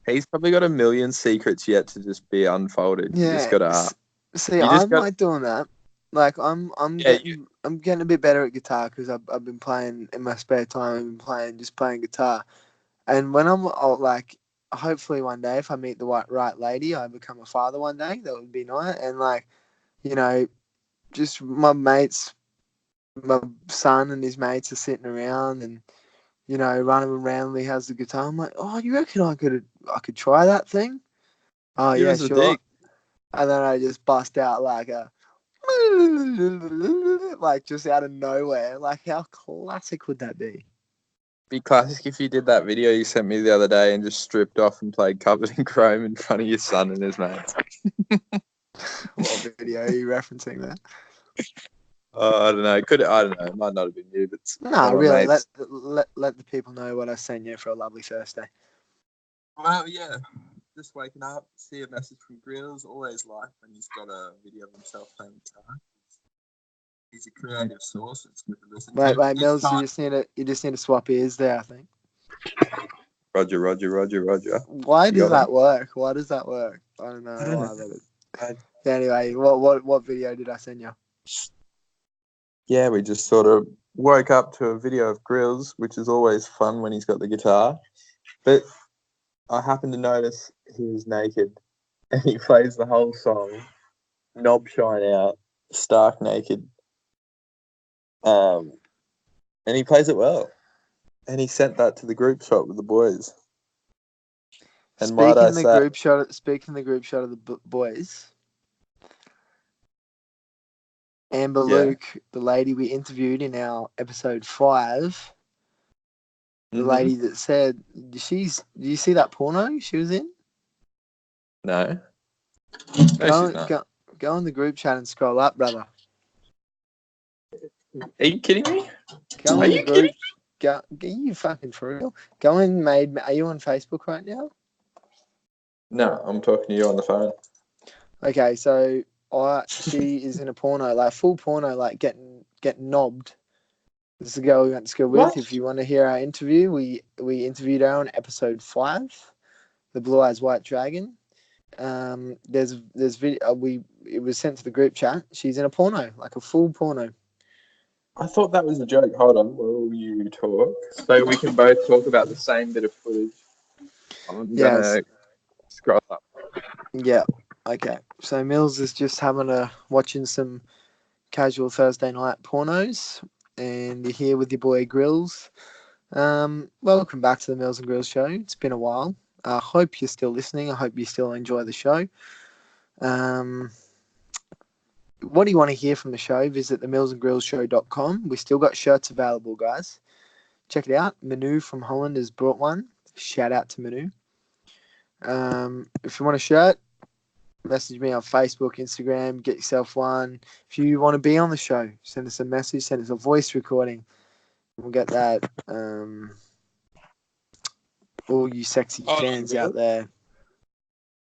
he's probably got a million secrets yet to just be unfolded. You just Yeah. gotta ask. See, You just I'm got like doing that. Like yeah. I'm getting a bit better at guitar because I've been playing in my spare time. I've been playing guitar. And when I'm like, hopefully one day, if I meet the right lady, I become a father one day. That would be nice. And like, you know, just my son and his mates are sitting around and, you know, running around. He has the guitar. I'm like, oh, you reckon I could try that thing? Oh Give yeah, us a sure. dig. And then I just bust out like a like just out of nowhere. Like, how classic would that be? Be classic if you did that video you sent me the other day and just stripped off and played Covered in Chrome in front of your son and his mates. What video are you referencing there? I don't know. I don't know. It might not have been you, but Nah, one of my really. mates. Let the people know what I sent you for a lovely Thursday. Well, yeah. Just waking up, see a message from Gryllz. Always like when he's got a video of himself playing guitar. He's a creative source. It's good to listen Wait, to. Mills, you just need to swap ears there, I think. Roger. Why You does got that me? work? Why does that work? I don't know I don't why, know. but anyway, what video did I send you? Yeah, we just sort of woke up to a video of Gryllz, which is always fun when he's got the guitar. But I happened to notice he was naked and he plays the whole song, knob shine out, stark naked. And he plays it well. And he sent that to the group shot with the boys. And might I say, Speaking the group shot of the boys, Amber yeah, Luke, the lady we interviewed in our episode 5, the mm-hmm. lady that said do you see that porno she was in? No, she's not. Go in the group chat and scroll up, brother. Are you kidding me? Go Are in the you kidding? group. Are you fucking for real? Go in made. Are you on Facebook right now? No, I'm talking to you on the phone. Okay, so she is in a porno, like full porno, like getting knobbed. This is the girl we went to school with. What? If you want to hear our interview, we interviewed her on episode 5, the Blue Eyes White Dragon. There's video. It was sent to the group chat. She's in a porno, like a full porno. I thought that was a joke. Hold on, while you talk, so we can both talk about the same bit of footage. I'm Yes. gonna scroll up. Yeah. Okay. So Mills is just watching some casual Thursday night pornos, and you're here with your boy Gryllz. Welcome back to the Mills and Gryllz show. It's been a while. I hope you're still listening. I hope you still enjoy the show. What do you want to hear from the show? Visit the millsandgrillsshow.com. We still got shirts available, guys. Check it out. Manu from Holland has brought one. Shout out to Manu. If you want a shirt, message me on Facebook, Instagram, get yourself one. If you want to be on the show, send us a message, send us a voice recording. We'll get that. All you sexy fans out there.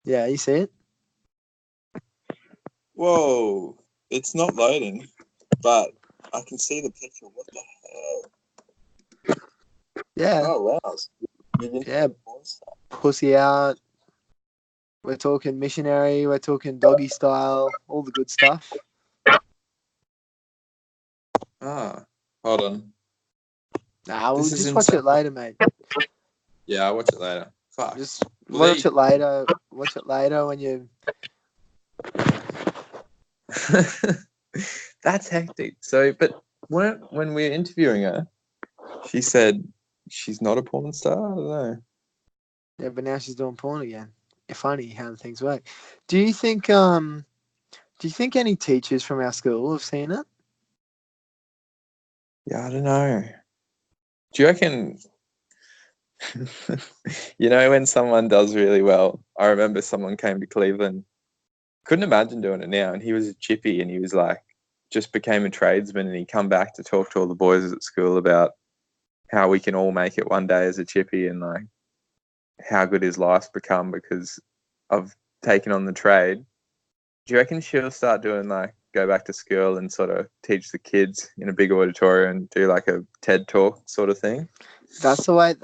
Yeah, you see it? Whoa, it's not loading, but I can see the picture. What the hell? Yeah. Oh, wow. Yeah. Pussy out. We're talking missionary. We're talking doggy style. All the good stuff. Ah, hold on. Nah, we'll just watch it later, mate. Yeah, I'll watch it later. Fuck. Just watch it later. Watch it later when you... That's hectic. So, but when we're interviewing her, she said she's not a porn star. I don't know. Yeah, but now she's doing porn again. Funny how things work. Do you think any teachers from our school have seen it? Yeah, I don't know. Do you reckon? You know, when someone does really well, I remember someone came to Cleveland. Couldn't imagine doing it now, and he was a chippy, and he was like, just became a tradesman, and he come back to talk to all the boys at school about how we can all make it one day as a chippy, and like how good his life's become because of taking on the trade. Do you reckon she'll start doing like go back to school and sort of teach the kids in a big auditorium and do like a TED talk sort of thing? That's the way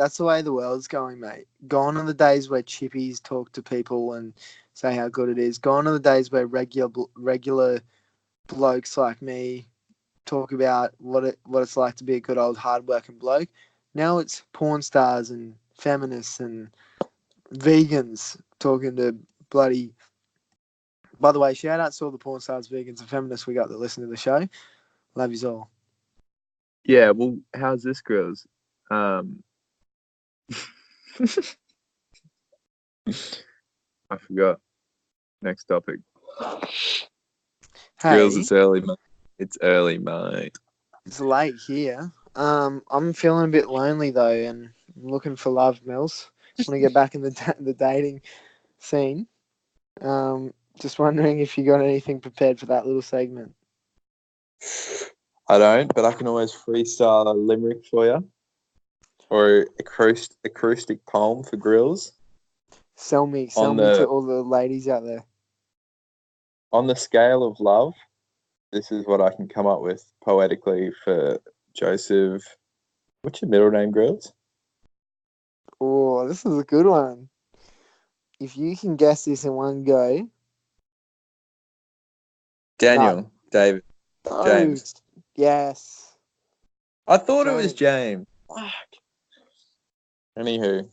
the world's going, mate. Gone are the days where chippies talk to people and say how good it is. Gone are the days where regular blokes like me talk about what it's like to be a good old hardworking bloke. Now it's porn stars and feminists and vegans talking to bloody. By the way, shout out to all the porn stars, vegans, and feminists we got that listen to the show. Love yous all. Yeah, well, how's this, girls? I forgot. Next topic. Hey, Girls, it's early, mate. It's early, mate. it's late here. I'm feeling a bit lonely though, and I'm looking for love, Mills. Want to get back in the dating scene. Just wondering if you got anything prepared for that little segment. I don't, but I can always freestyle a limerick for you. Or acoustic poem for Gryllz. Sell me to all the ladies out there. On the scale of love, this is what I can come up with poetically for Joseph. What's your middle name, Gryllz? Oh, this is a good one. If you can guess this in one go. Daniel, David, No. James. Yes. I thought it was James. Fuck. Anywho,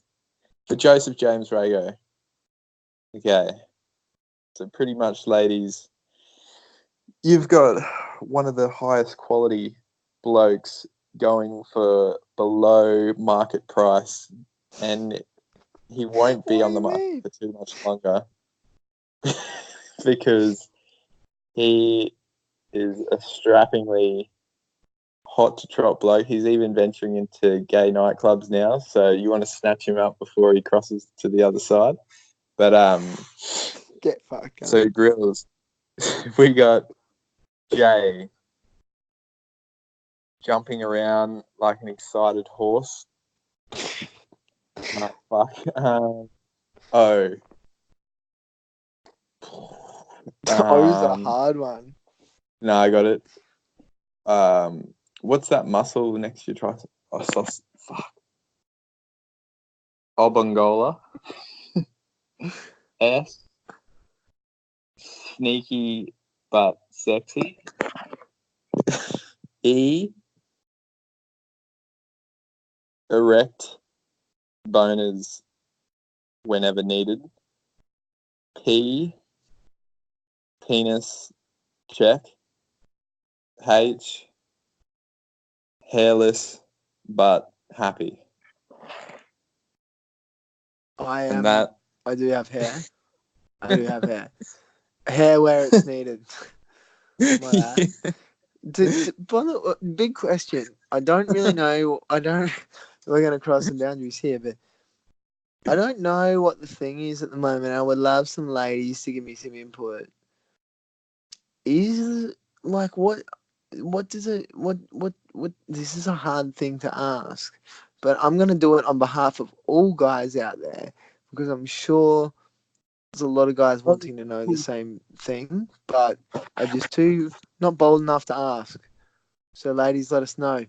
for Joseph James Rago. Okay. So pretty much, ladies, you've got one of the highest quality blokes going for below market price, and he won't be on the market for too much longer because he is a strappingly hot to trot bloke. He's even venturing into gay nightclubs now, so you want to snatch him up before he crosses to the other side. But get fucked. So Gryllz, we got Jay jumping around like an excited horse. Oh, fuck. O. O's a hard one. No, I got it. What's that muscle next to your tricep? Oh, fuck. Obongola. S. Sneaky but sexy. E. Erect boners whenever needed. P. Penis check. H. Hairless but happy. I do have hair. I do have hair. Hair where it's needed. Big question. I don't really know. We're going to cross some boundaries here, but I don't know what the thing is at the moment. I would love some ladies to give me some input. Is like what does it what this is a hard thing to ask, but I'm going to do it on behalf of all guys out there because I'm sure there's a lot of guys wanting to know the same thing, but are just not bold enough to ask. So, ladies, let us know.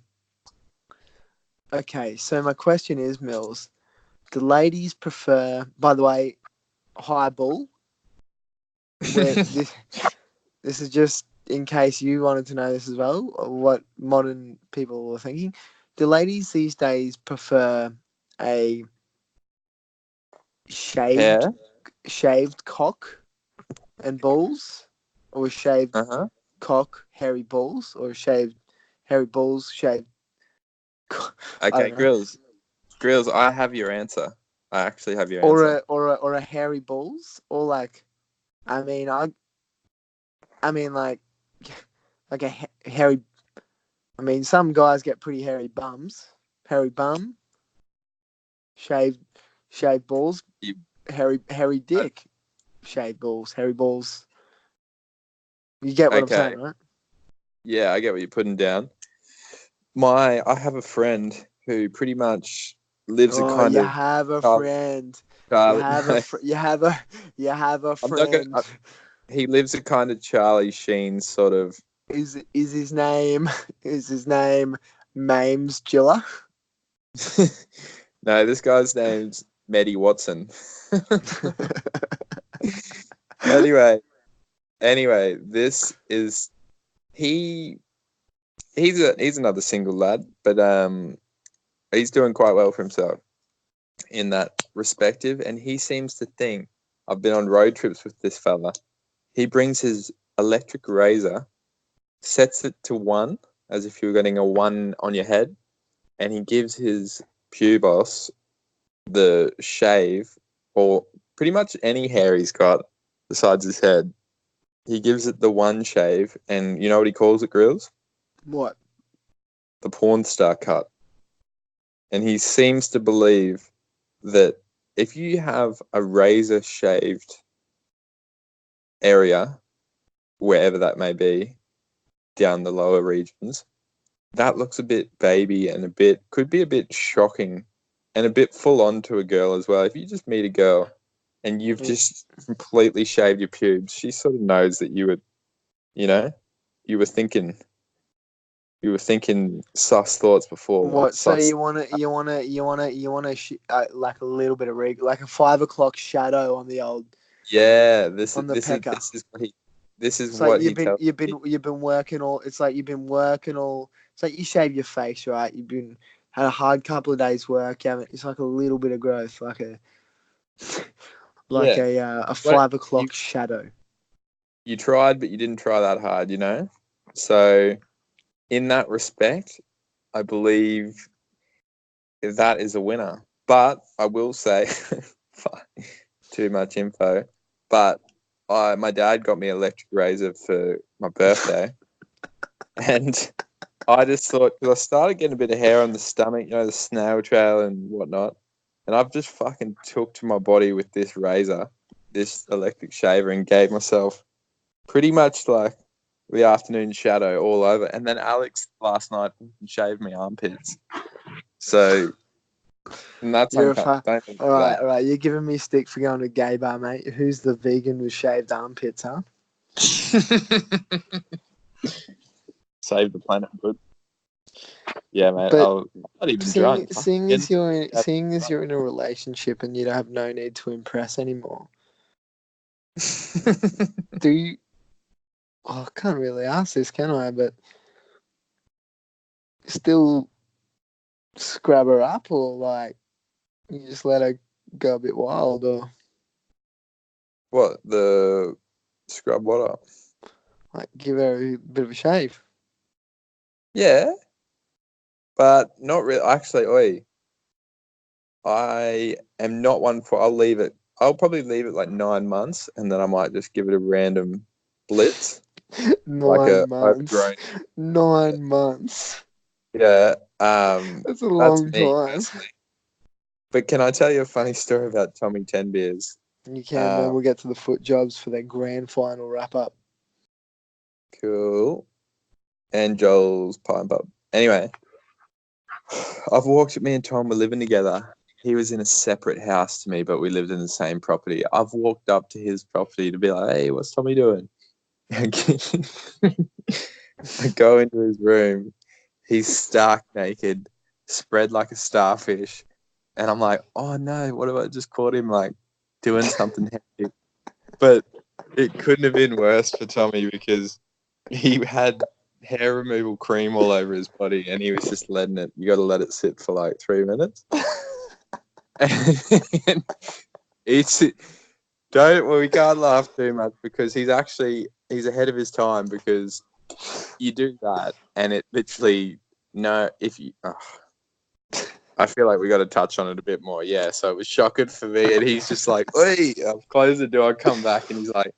Okay, so my question is, Mills, do ladies prefer, by the way, high ball? This is just in case you wanted to know this as well, what modern people are thinking. Do ladies these days prefer a shaved cock and balls, or a shaved cock, hairy balls, or shaved hairy balls, shaved? Okay, Gryllz, I have your answer. I actually have your answer. Or a hairy balls, or like, I mean like a hairy. I mean, some guys get pretty hairy bums. Hairy bum, shaved balls, hairy dick, shaved balls, hairy balls. You get what I'm saying, right? Yeah, I get what you're putting down. I have a friend who pretty much lives a kind of. You have a friend. You have a friend. He lives a kind of Charlie Sheen sort of. Is his name Mames Gilla? No, this guy's name's Mehdi Watson. Anyway, this is he's another single lad, but he's doing quite well for himself. in that respective, and he seems to think, I've been on road trips with this fella. He brings his electric razor, sets it to 1, as if you were getting a 1 on your head, and he gives his pubis the shave, or pretty much any hair he's got besides his head. He gives it the 1 shave, and you know what he calls it, Grills? What? The porn star cut. And he seems to believe that if you have a razor shaved area, wherever that may be, down the lower regions, that looks a bit baby and could be a bit shocking and a bit full on to a girl as well. If you just meet a girl and you've just completely shaved your pubes, she sort of knows that you were thinking sus thoughts before. What? So Sus. you wanna like a little bit of like a 5 o'clock shadow on the old Yeah, on the pecker. This is It's what like he tells me. you've been working all. It's like you've been working all. It's like you shave your face, right? Had a hard couple of days work. Yeah, it's like a little bit of growth, like a Yeah. a What 5 o'clock shadow. you tried, but you didn't try that hard, you know? So in that respect, I believe that is a winner. But I will say, too much info, but my dad got me an electric razor for my birthday. And I just thought, because I started getting a bit of hair on the stomach, the snail trail and whatnot. And I've just fucking took to my body with this razor, this electric shaver, and gave myself pretty much like the afternoon shadow all over. And then Alex last night shaved my armpits. So, and that's You're uncut. Don't think all right, that. all right. You're giving me stick for going to a gay bar, mate. Who's the vegan with shaved armpits, huh? Save the planet good. Yeah, mate. But I'm not even drunk. seeing as you're in a relationship and you don't have no need to impress anymore, do you? Oh, I can't really ask this, can I? But still scrub her up, or like you just let her go a bit wild, or What, the scrub water? like give her a bit of a shave? Yeah, but not really. Actually, I am not one for. I'll probably leave it like 9 months, and then I might just give it a random blitz, like a 9 months. overgrown. 9 months. Yeah, That's a that's long me time. personally. But can I tell you a funny story about Tommy 10 Beers? You can. Then we'll get to the foot jobs for their grand final wrap up. Cool. And Joel's Pine Pub. Anyway, me and Tom were living together. He was in a separate house to me, but we lived in the same property. I've walked up to his property to be like, hey, what's Tommy doing? I go into his room. He's stark naked, spread like a starfish. And I'm like, oh no, what if I just caught him like doing something hectic? But it couldn't have been worse for Tommy because he had hair removal cream all over his body and he was just letting it. You got to let it sit for like 3 minutes. And we can't laugh too much because he's ahead of his time because you do that and it literally I feel like we got to touch on it a bit more. Yeah, so it was shocking for me and he's just like, "Oi, I've closed the door, I come back," and he's like,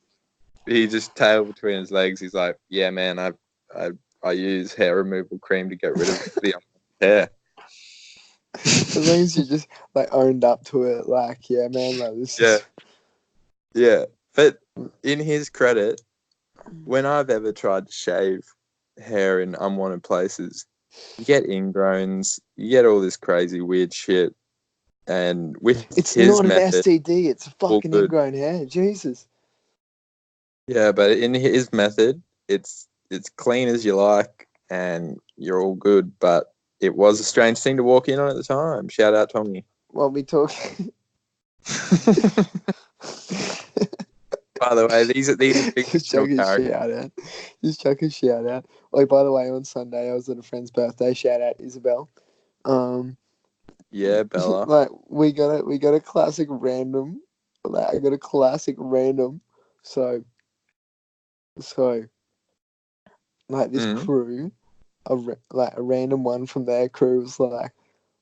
he just tail between his legs. He's like, "Yeah, man, I use hair removal cream to get rid of the hair." As long as you just like owned up to it, like, yeah, man, like this is... Yeah. But in his credit, when I've ever tried to shave hair in unwanted places, you get ingrowns, you get all this crazy weird shit. And with it's his not method, an STD, it's a fucking ingrown hair. Jesus. Yeah, but in his method, it's clean as you like, and you're all good. But it was a strange thing to walk in on at the time. Shout out Tommy. What we talk? By the way, these are just chucking shit out. Just chucking shit out. Like, by the way, on Sunday I was at a friend's birthday. Shout out Isabel. Yeah, Bella. Like we got a classic random. Like I got a classic random. So like this Mm. crew, like a random one from their crew was like,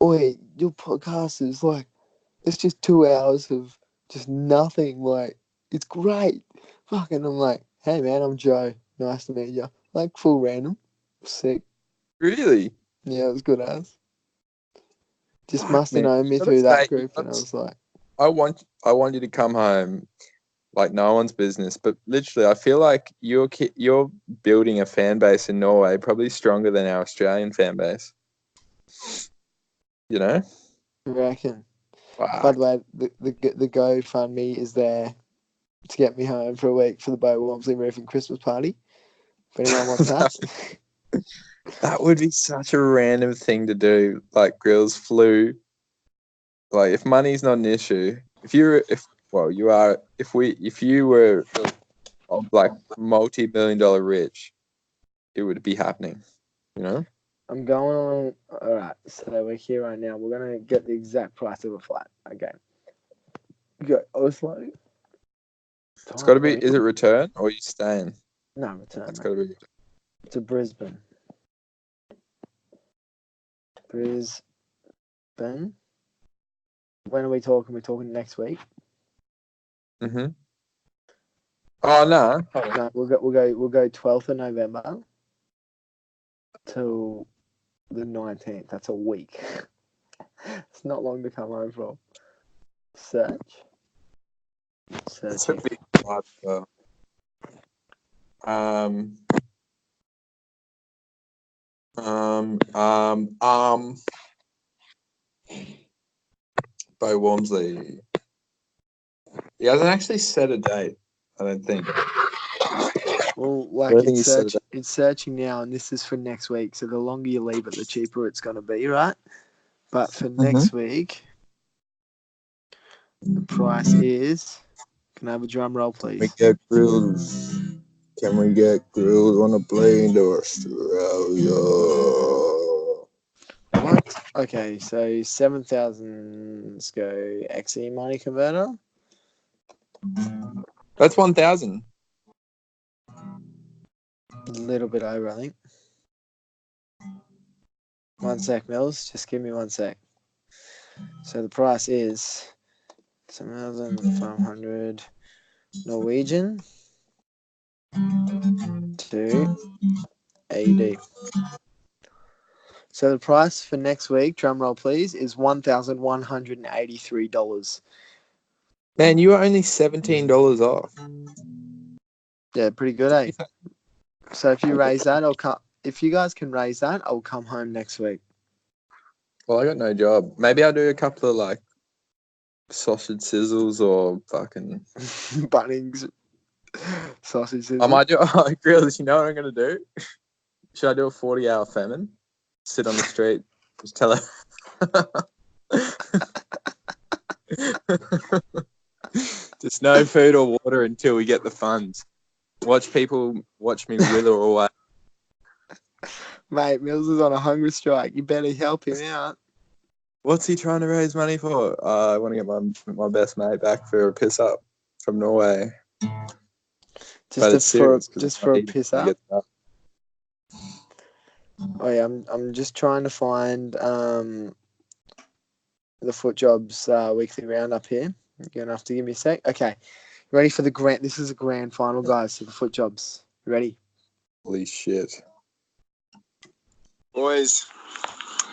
"Oi, your podcast is like, it's just 2 hours of just nothing. Like it's great." Fucking, I'm like, "Hey man, I'm Joe. Nice to meet you." Like full random, sick. Really? Yeah, it was good as. Just Fuck, must have man. known You me gotta through that say, group, and I was like, I want you to come home like no one's business. But literally, I feel like you're building a fan base in Norway probably stronger than our Australian fan base. You know? "You reckon?" By Fuck. the way, the GoFundMe is there to get me home for a week for the Bo Walmsley roofing Christmas party. If anyone wants that. That would be such a random thing to do. Like Grills flew. Like if money's not an issue, if you were like multi-million-dollar rich, it would be happening. You know? I'm going on. All right, so we're here right now. We're gonna get the exact price of a flat. Okay. Go Oslo. It's got to be. Thailand. Is it return or are you staying? No return, It's mate. got to be. To Brisbane. Brisbane. When are we talking? We're talking next week. Mhm. Oh no. No, we'll go 12th of November till the 19th. That's a week. It's not long to come home from. Search. It's a Searching. big part. Um. Um. Um. Um. Bo Walmsley. He hasn't actually set a date. I don't think. Well, I like don't think he set a date. it's searching now, and this is for next week. So the longer you leave it, the cheaper it's going to be, right? But for Mhm. next week, the price is. Can I have a drum roll, We please? get grills. Can we get grills on a plane to Australia? What? Okay, so 7,000. Let's go XE money converter. That's 1,000. A little bit over, I think. 1 sec, Mills. Just give me 1 sec. So the price is 7,500 Norwegian to AD. So the price for next week, drum roll please, is $1,183. Man, you are only $17 off. Yeah, pretty good, eh? So if you raise that, I'll come. If you guys can raise that, I'll come home next week. Well, I got no job. Maybe I'll do a couple of like sausage sizzles or fucking. Bunnings sausages. I might do. Oh, grills. You know what I'm gonna do? Should I do a 40-hour famine? Sit on the street, just tell her. Just no food or water until we get the funds. Watch people watch me wither away. Mate, Mills is on a hunger strike. You better help him out. What's he trying to raise money for? I want to get my best mate back for a piss up from Norway. But it's serious for a piss up. up. Oh yeah, I'm just trying to find the Foot Jobs weekly roundup here. You're gonna have to give me a sec. Okay, ready for the grand? This is a grand final, guys. For the Foot Jobs. Ready? Holy shit. Boys,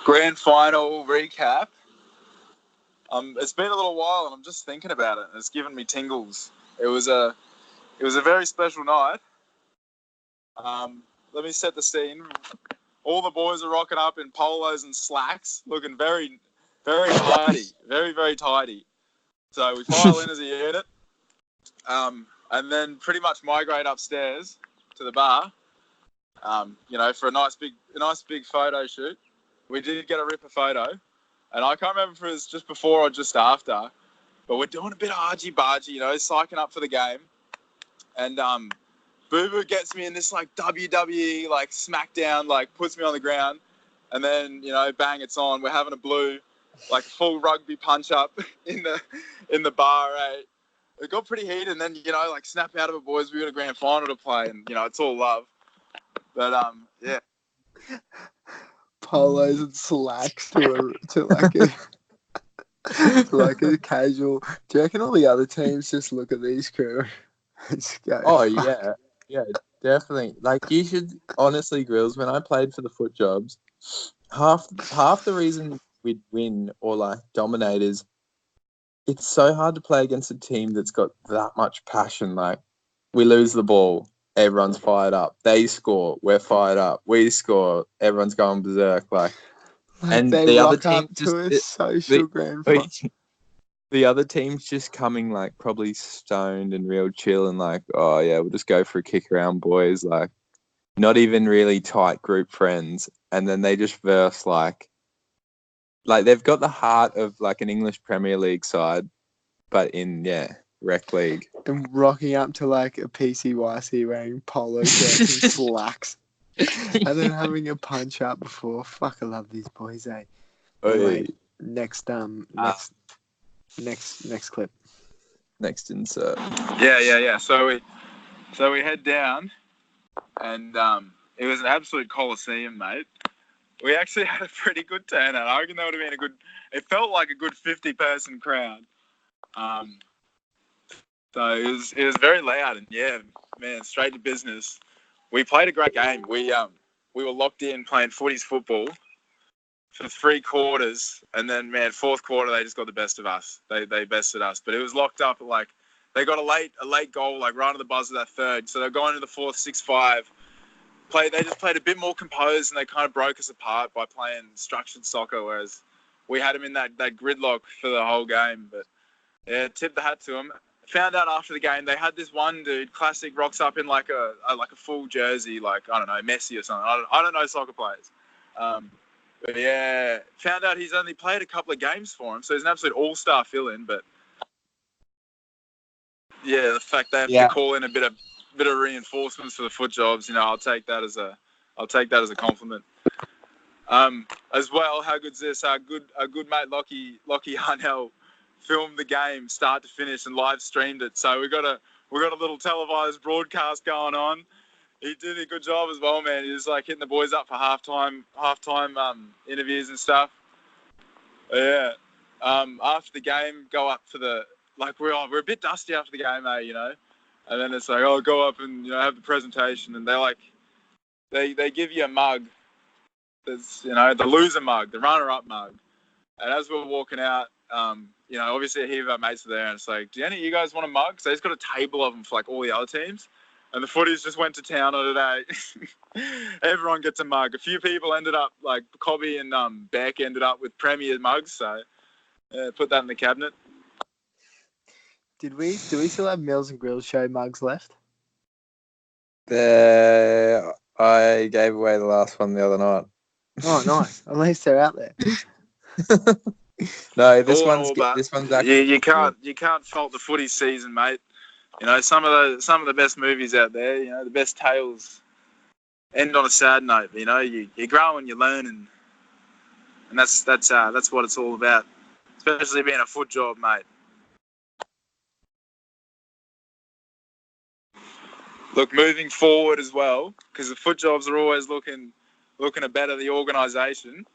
grand final recap. It's been a little while, and I'm just thinking about it. And it's given me tingles. It was a very special night. Let me set the scene. All the boys are rocking up in polos and slacks, looking very, very tidy, very, very tidy. So we file in as a unit, and then pretty much migrate upstairs to the bar. For a nice big photo shoot. We did get a ripper photo, and I can't remember if it was just before or just after, but we're doing a bit of argy-bargy, psyching up for the game. And Boo Boo gets me in this like WWE like smackdown, like puts me on the ground, and then bang, it's on. We're having a blue, like a full rugby punch up in the bar, eh? It got pretty heated, and then, like, snap out of it, boys. We got a grand final to play, and, it's all love. But, yeah. Polos and slacks to like a casual. Do you reckon all the other teams just look at these crew and just go, Oh, fuck? yeah, definitely. Like, you should, honestly, Grills, when I played for the foot jobs, half the reason we'd win or, like, dominate is it's so hard to play against a team that's got that much passion. Like, we lose the ball, everyone's fired up. They score, we're fired up. We score, everyone's going berserk. Like, and They the other rock team up just to a social grand final. the other team's just coming, like, probably stoned and real chill and like, oh yeah, we'll just go for a kick around, boys. Like, not even really tight group friends, and then they just verse like they've got the heart of like an English Premier League side, but in rec league. And rocking up to like a PCYC wearing polo shirts and slacks. And then having a punch up before. Fuck, I love these boys, eh? Anyway, next clip. Next insert. Yeah. So we head down, and it was an absolute coliseum, mate. We actually had a pretty good turnout. I reckon that would have been it felt like a good 50-person crowd. So it was very loud, and yeah, man, straight to business. We played a great game. We were locked in playing football for 3 quarters, and then, man, 4th quarter they just got the best of us. They bested us, but it was locked up. Like, they got a late goal, like right on the buzzer of that 3rd. So they're going to the 4th, 6-5. They just played a bit more composed, and they kind of broke us apart by playing structured soccer, whereas we had them in that gridlock for the whole game. But yeah, tip the hat to them. Found out after the game they had this one dude, classic, rocks up in like a full jersey, like, I don't know, Messi or something. I don't know soccer players. But yeah, found out he's only played a couple of games for him, so he's an absolute all-star fill-in. But yeah, the fact they have to call in a bit of reinforcements for the foot jobs, I'll take that as a compliment. As well, how good's this? Our good mate Lockie Harnell filmed the game start to finish and live streamed it. So we got a little televised broadcast going on. He did a good job as well, man. He was like hitting the boys up for halftime interviews and stuff. Yeah. After the game, go up for we're a bit dusty after the game, and then it's like, oh, go up and have the presentation, and they give you a mug. There's the loser mug, the runner-up mug, and as we're walking out, obviously a heap of our mates are there, and it's like, do any of you guys want a mug? So he's got a table of them for like all the other teams. And the footies just went to town on today. Everyone gets a mug. A few people ended up, like Cobby and Beck ended up with Premier mugs. So put that in the cabinet. Do we still have Milz and Gryllz show mugs left? I gave away the last one the other night. Oh, nice. At least they're out there. No, this one's actually. You can't fault the footy season, mate. Some of the best movies out there, the best tales end on a sad note. You grow and you learn, and that's what it's all about. Especially being a foot job, mate. Look, moving forward as well, because the foot jobs are always looking to better the organisation.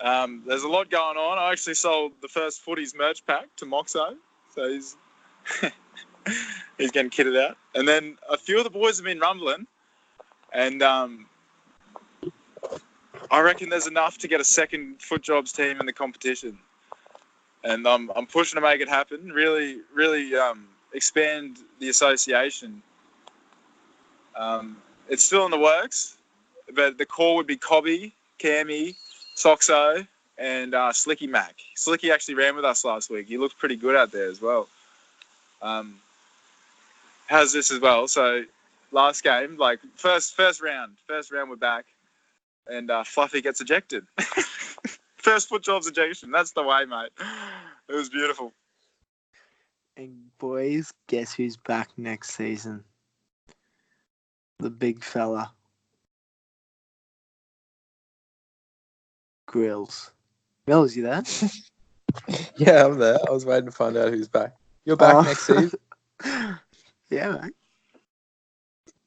There's a lot going on. I actually sold the first footies merch pack to Moxo, so he's he's getting kitted out. And then a few of the boys have been rumbling, and I reckon there's enough to get a second foot jobs team in the competition. And I'm pushing to make it happen. Really, expand the association. It's still in the works, but the core would be Cobby, Cammy, Soxo, and Slicky Mac. Slicky actually ran with us last week. He looked pretty good out there as well. How's this as well? So last game, like first round we're back, and Fluffy gets ejected. First foot jobs ejection. That's the way, mate. It was beautiful. And boys, guess who's back next season? The big fella. Gryllz. Milz, you there? Yeah, I'm there. I was waiting to find out who's back. You're back Oh. next season? Yeah, mate.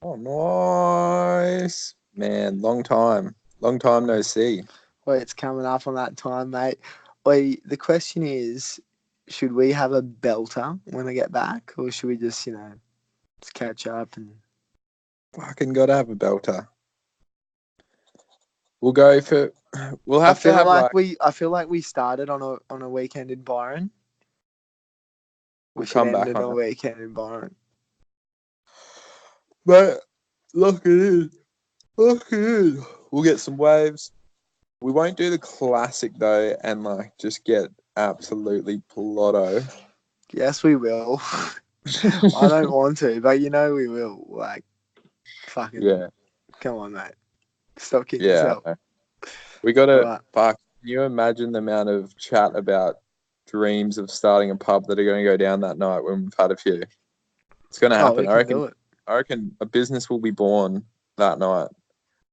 Oh, nice. Man, long time. Long time no see. Well, it's coming up on that time, mate. Wait, the question is, should we have a belter when I get back, or should we just, just catch up and... Fucking gotta have a belter. We'll go for... We'll have to have I feel like we started on a weekend in Byron. We We'll should come end back it on on a it. weekend in Byron. But look it is. Look it is. We'll get some waves. We won't do the classic though and just get absolutely blotto. Yes, we will. I don't want to, but we will. Fucking, Yeah. come on, mate. Stop kidding Yeah. yourself. We gotta Right. fuck. Can you imagine the amount of chat about dreams of starting a pub that are going to go down that night when we've had a few? It's going to Oh, we happen. can do it. I reckon a business will be born that night.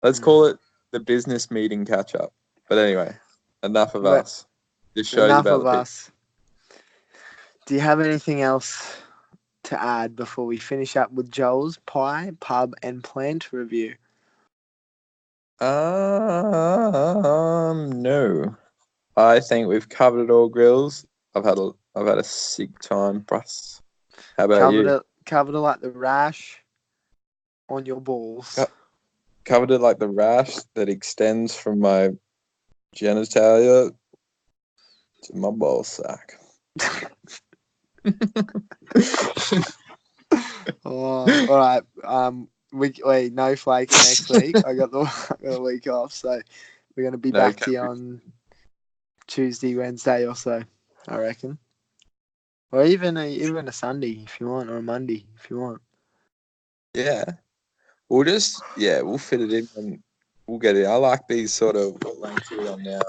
Let's call it the business meeting catch up. But anyway, enough of But us. This show's enough about of the people. us. Do you have anything else to add before we finish up with Joel's pie, pub, and plant review? No. I think we've covered it all, Grills. I've had a sick time, Bruss. How about you? Covered it like the rash on your balls. Covered it like the rash that extends from my genitalia to my ball sack. Oh, all right. Wait, no flake next week. I got the week off, so we're gonna be back to you on Tuesday, Wednesday or so, I reckon. Or even a Sunday if you want, or a Monday if you want. Yeah. We'll fit it in and we'll get it. I like these sort of what length are we on now?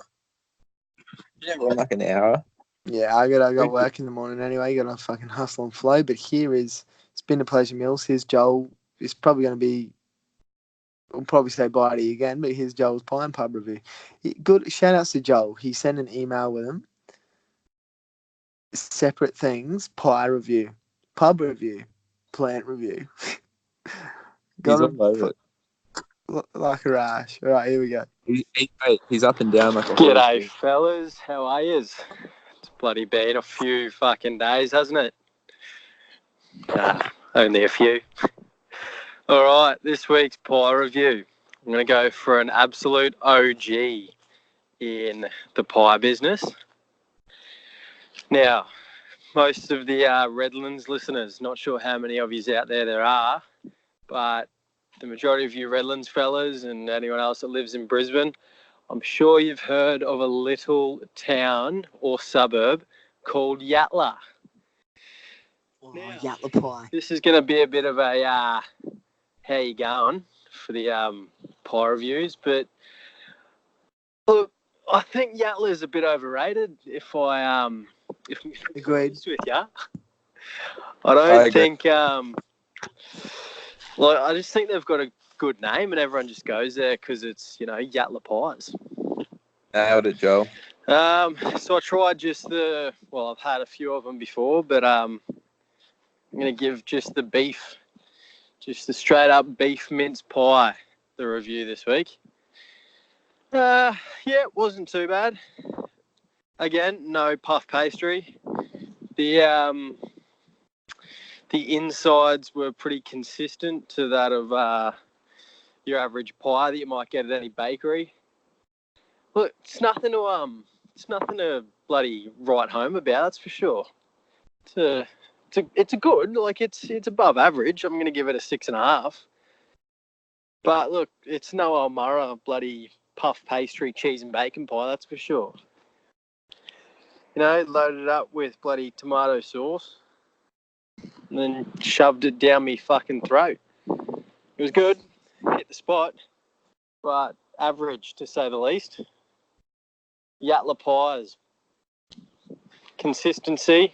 Yeah, we're on like an hour. Yeah, I got work in the morning anyway. Got to fucking hustle and flow. But it's been a pleasure, Mills. Here's Joel. It's probably going to be. We'll probably say bye to you again, but here's Joel's pie and pub review. Good shout outs to Joel. He sent an email with him. Separate things: pie review, pub review, plant review. He's all over it. Like a rash. All right, here we go. He's up and down like a G'day, fellas. How are yous? It's bloody been a few fucking days, hasn't it? Only a few. All right, this week's pie review. I'm going to go for an absolute OG in the pie business. Now, most of the Redlands listeners, not sure how many of yous out there are, but the majority of you Redlands fellas and anyone else that lives in Brisbane, I'm sure you've heard of a little town or suburb called Yatala. Oh, Yatala pie. This is going to be a bit of a how you going for the pie reviews, but look, I think Yatala is a bit overrated. If I'm honest with you, I think. I just think they've got a good name, and everyone just goes there because it's Yatala pies. Nailed it, Joe. So I tried I've had a few of them before, but I'm going to give just the straight up beef mince pie, the review this week. It wasn't too bad. Again, no puff pastry. The insides were pretty consistent to that of your average pie that you might get at any bakery. Look, it's nothing to bloody write home about, that's for sure. It's a good, it's above average. I'm gonna give it a 6.5. But look, it's no Almara bloody puff pastry cheese and bacon pie, that's for sure. Loaded it up with bloody tomato sauce and then shoved it down me fucking throat. It was good, hit the spot, but average to say the least. Yatala pies. Consistency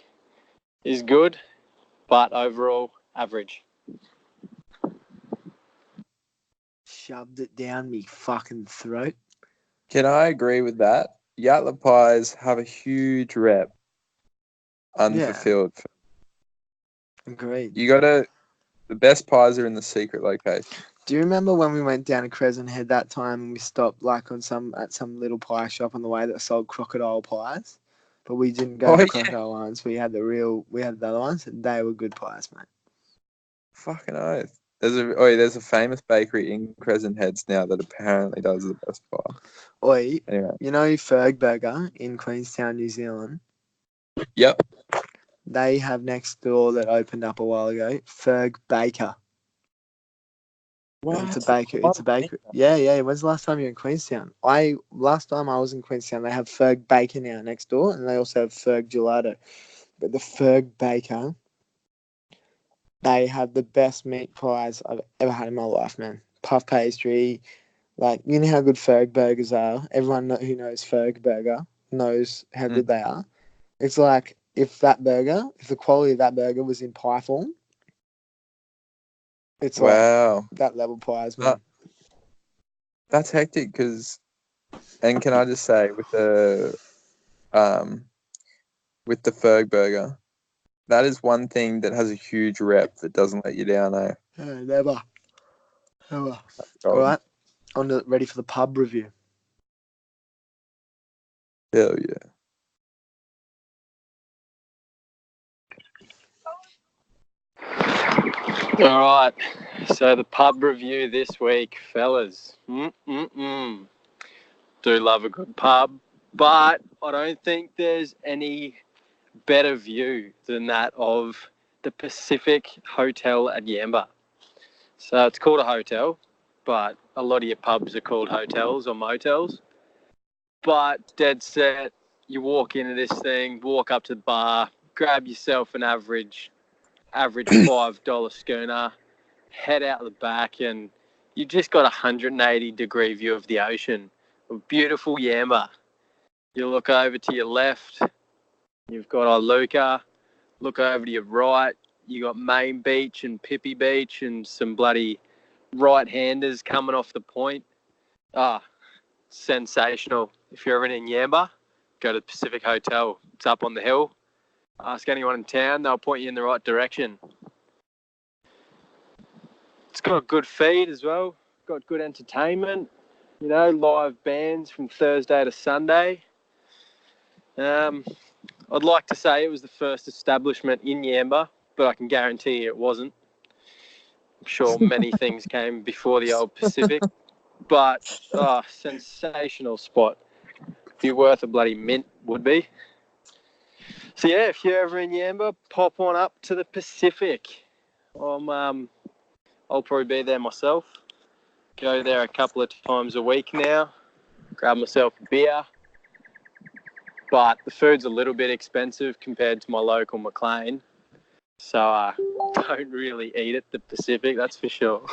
is good, but overall average. Shoved it down me fucking throat. Can I agree with that? Yatla pies have a huge rep unfulfilled. Agreed. The best pies are in the secret location. Do you remember when we went down to Crescent Head that time and we stopped like at some little pie shop on the way that sold crocodile pies? But we didn't go Oh, to yeah. crocodile ones. We had the other ones, and they were good pies, mate. Fucking oath. There's a famous bakery in Crescent Heads now that apparently does the best pie. Oi, Anyway. you know Ferg Burger in Queenstown, New Zealand? Yep. They have next door that opened up a while ago, Ferg Baker. It's a baker. It's a baker. Yeah. When's the last time you were in Queenstown? Last time I was in Queenstown, they have Ferg Baker now next door, and they also have Ferg Gelato. But the Ferg Baker, they have the best meat pies I've ever had in my life, man. Puff pastry, like you know how good Ferg burgers are. Everyone who knows Ferg Burger knows how good they are. It's like if the quality of that burger was in pie form, it's wow. like that level pies, man. That's hectic because, and can I just say with the Ferg burger, that is one thing that has a huge rep that doesn't let you down, eh? Never. All right, ready for the pub review. Hell yeah. All right. So the pub review this week, fellas. Do love a good pub, but I don't think there's any better view than that of the Pacific Hotel at Yamba. So it's called a hotel, but a lot of your pubs are called hotels or motels. But dead set, you walk into this thing, walk up to the bar, grab yourself an average $5 schooner, head out the back, and you just got a 180-degree view of the ocean. A beautiful Yamba. You look over to your left, you've got Iluka. Look over to your right, you got Main Beach and Pippi Beach and some bloody right-handers coming off the point. Sensational. If you're ever in Yamba, go to the Pacific Hotel. It's up on the hill. Ask anyone in town, they'll point you in the right direction. It's got a good feed as well. Got good entertainment. You know, live bands from Thursday to Sunday. I'd like to say it was the first establishment in Yamba, but I can guarantee you it wasn't. I'm sure many things came before the old Pacific, but sensational spot. Be worth a bloody mint, would be. So yeah, if you're ever in Yamba, pop on up to the Pacific. I'll probably be there myself. Go there a couple of times a week now. Grab myself a beer. But the food's a little bit expensive compared to my local McLean. So I don't really eat at the Pacific, that's for sure.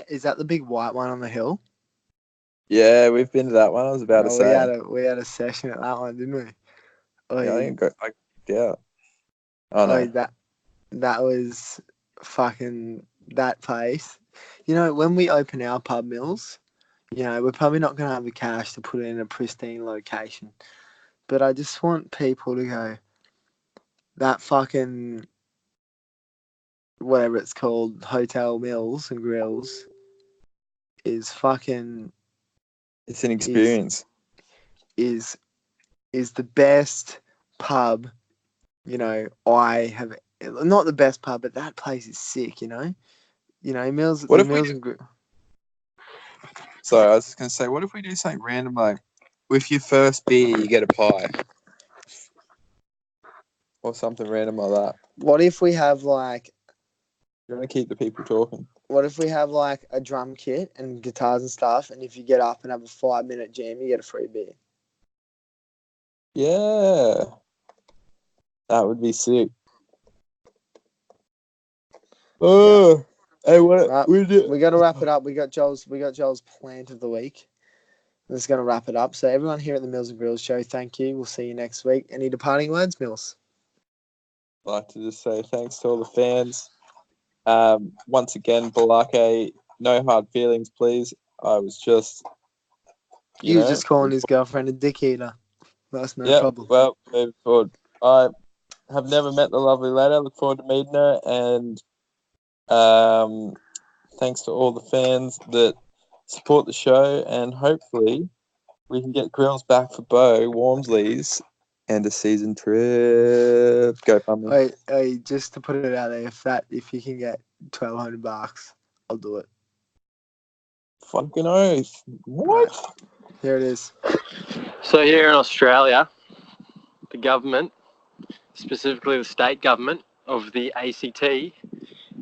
Is that the big white one on the hill? Yeah, we've been to that one. I was about to say. We had a session at that one, didn't we? Yeah, I think Oh no. That was fucking that place. You know, when we open our pub, Mills, you know, we're probably not going to have the cash to put it in a pristine location. But I just want people to go, that fucking, whatever it's called, Hotel Milz and Gryllz is fucking... It's an experience. Is the best pub, you know, I have... Not the best pub, but that place is sick, you know? You know, Mills and Gryllz... Sorry, I was just going to say, what if we do something random, like, with your first beer, you get a pie? Or something random like that. What if we have, like... You want to keep the people talking. What if we have, like, a drum kit and guitars and stuff, and if you get up and have a 5-minute jam, you get a free beer? Yeah. That would be sick. Oh, hey, what? Right, we got to wrap it up. We got Joel's plant of the week. This is going to wrap it up. So everyone here at the Mills and Gryllz show, thank you. We'll see you next week. Any departing words, Mills? I'd like to just say thanks to all the fans. Once again, Balake, no hard feelings, please. I was just He was just calling his girlfriend a dick eater. That's no problem. Well, moving forward. I have never met the lovely lady. I look forward to meeting her, and thanks to all the fans that support the show, and hopefully we can get Gryllz back for Bo Wormsley's and a season trip. Go fund me. Just to put it out there, if you can get $1,200, I'll do it. Fucking oath. What? Right. Here it is. So here in Australia, the government, specifically the state government of the ACT,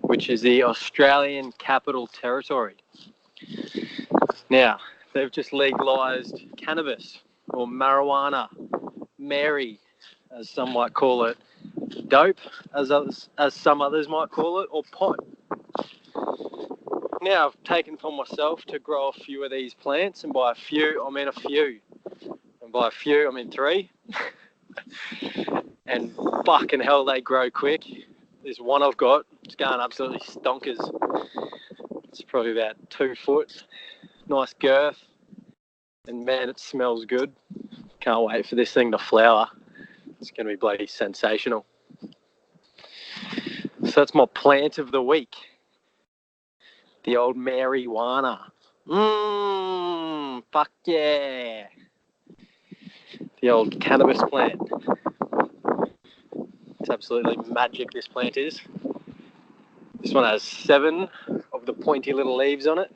which is the Australian Capital Territory. Now, they've just legalised cannabis, or marijuana, Mary, as some might call it, dope, as some others might call it, or pot. Now, I've taken upon myself to grow a few of these plants, and by a few, I mean a few. And by a few, I mean 3. And fucking hell, they grow quick. This one I've got, it's going absolutely stonkers. It's probably about 2 foot. Nice girth. And man, it smells good. Can't wait for this thing to flower. It's going to be bloody sensational. So that's my plant of the week. The old marijuana. Fuck yeah. The old cannabis plant. It's absolutely magic, this plant is. This one has 7 of the pointy little leaves on it.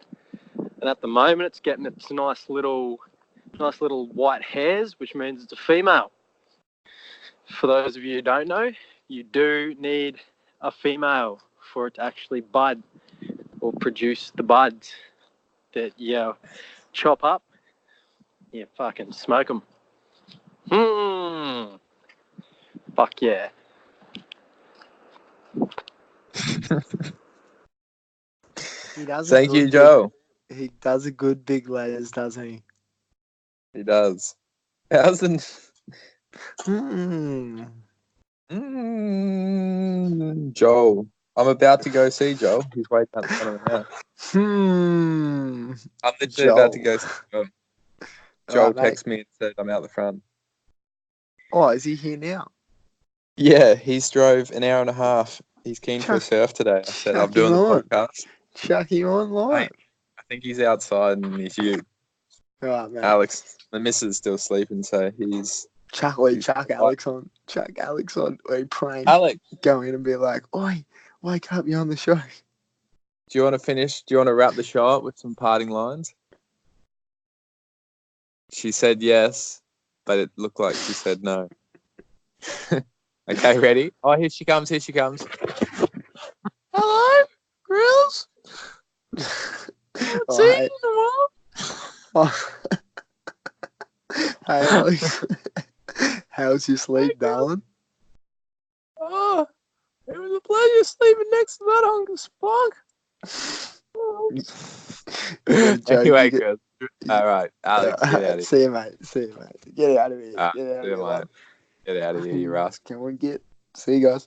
And at the moment, it's getting its nice little white hairs, which means it's a female. For those of you who don't know, you do need a female for it to actually bud or produce the buds that you chop up. You fucking smoke them. Fuck yeah. Thank you, Joe. He does a good big letters, doesn't he? He does. How's the... Joel. I'm about to go see Joel. He's waiting at the front of the house. I'm literally about to go see Joel. Joel texted me and said I'm out the front. Oh, is he here now? Yeah, he's drove an hour and a half. He's keen for a surf today. I said I'm doing the podcast. Chuck him on live. I think he's outside and he's you. Right, man. Alex, the missus is still sleeping, so he's... Chuck Alex on. Chuck Alex on. We prank. Alex. Go in and be like, oi, wake up, you're on the show. Do you want to finish? Do you want to wrap the show up with some parting lines? She said yes, but it looked like she said no. Okay, ready? Oh, here she comes. Hello, Gryllz. See you tomorrow. Oh. Hey, Alex. How's your sleep, darling? Oh, it was a pleasure sleeping next to that hunk of spunk. Anyway, girls. All right, Alex, get out of here. See you, mate. Get out of here. Get out of here, you rascal. Can we get... See you guys.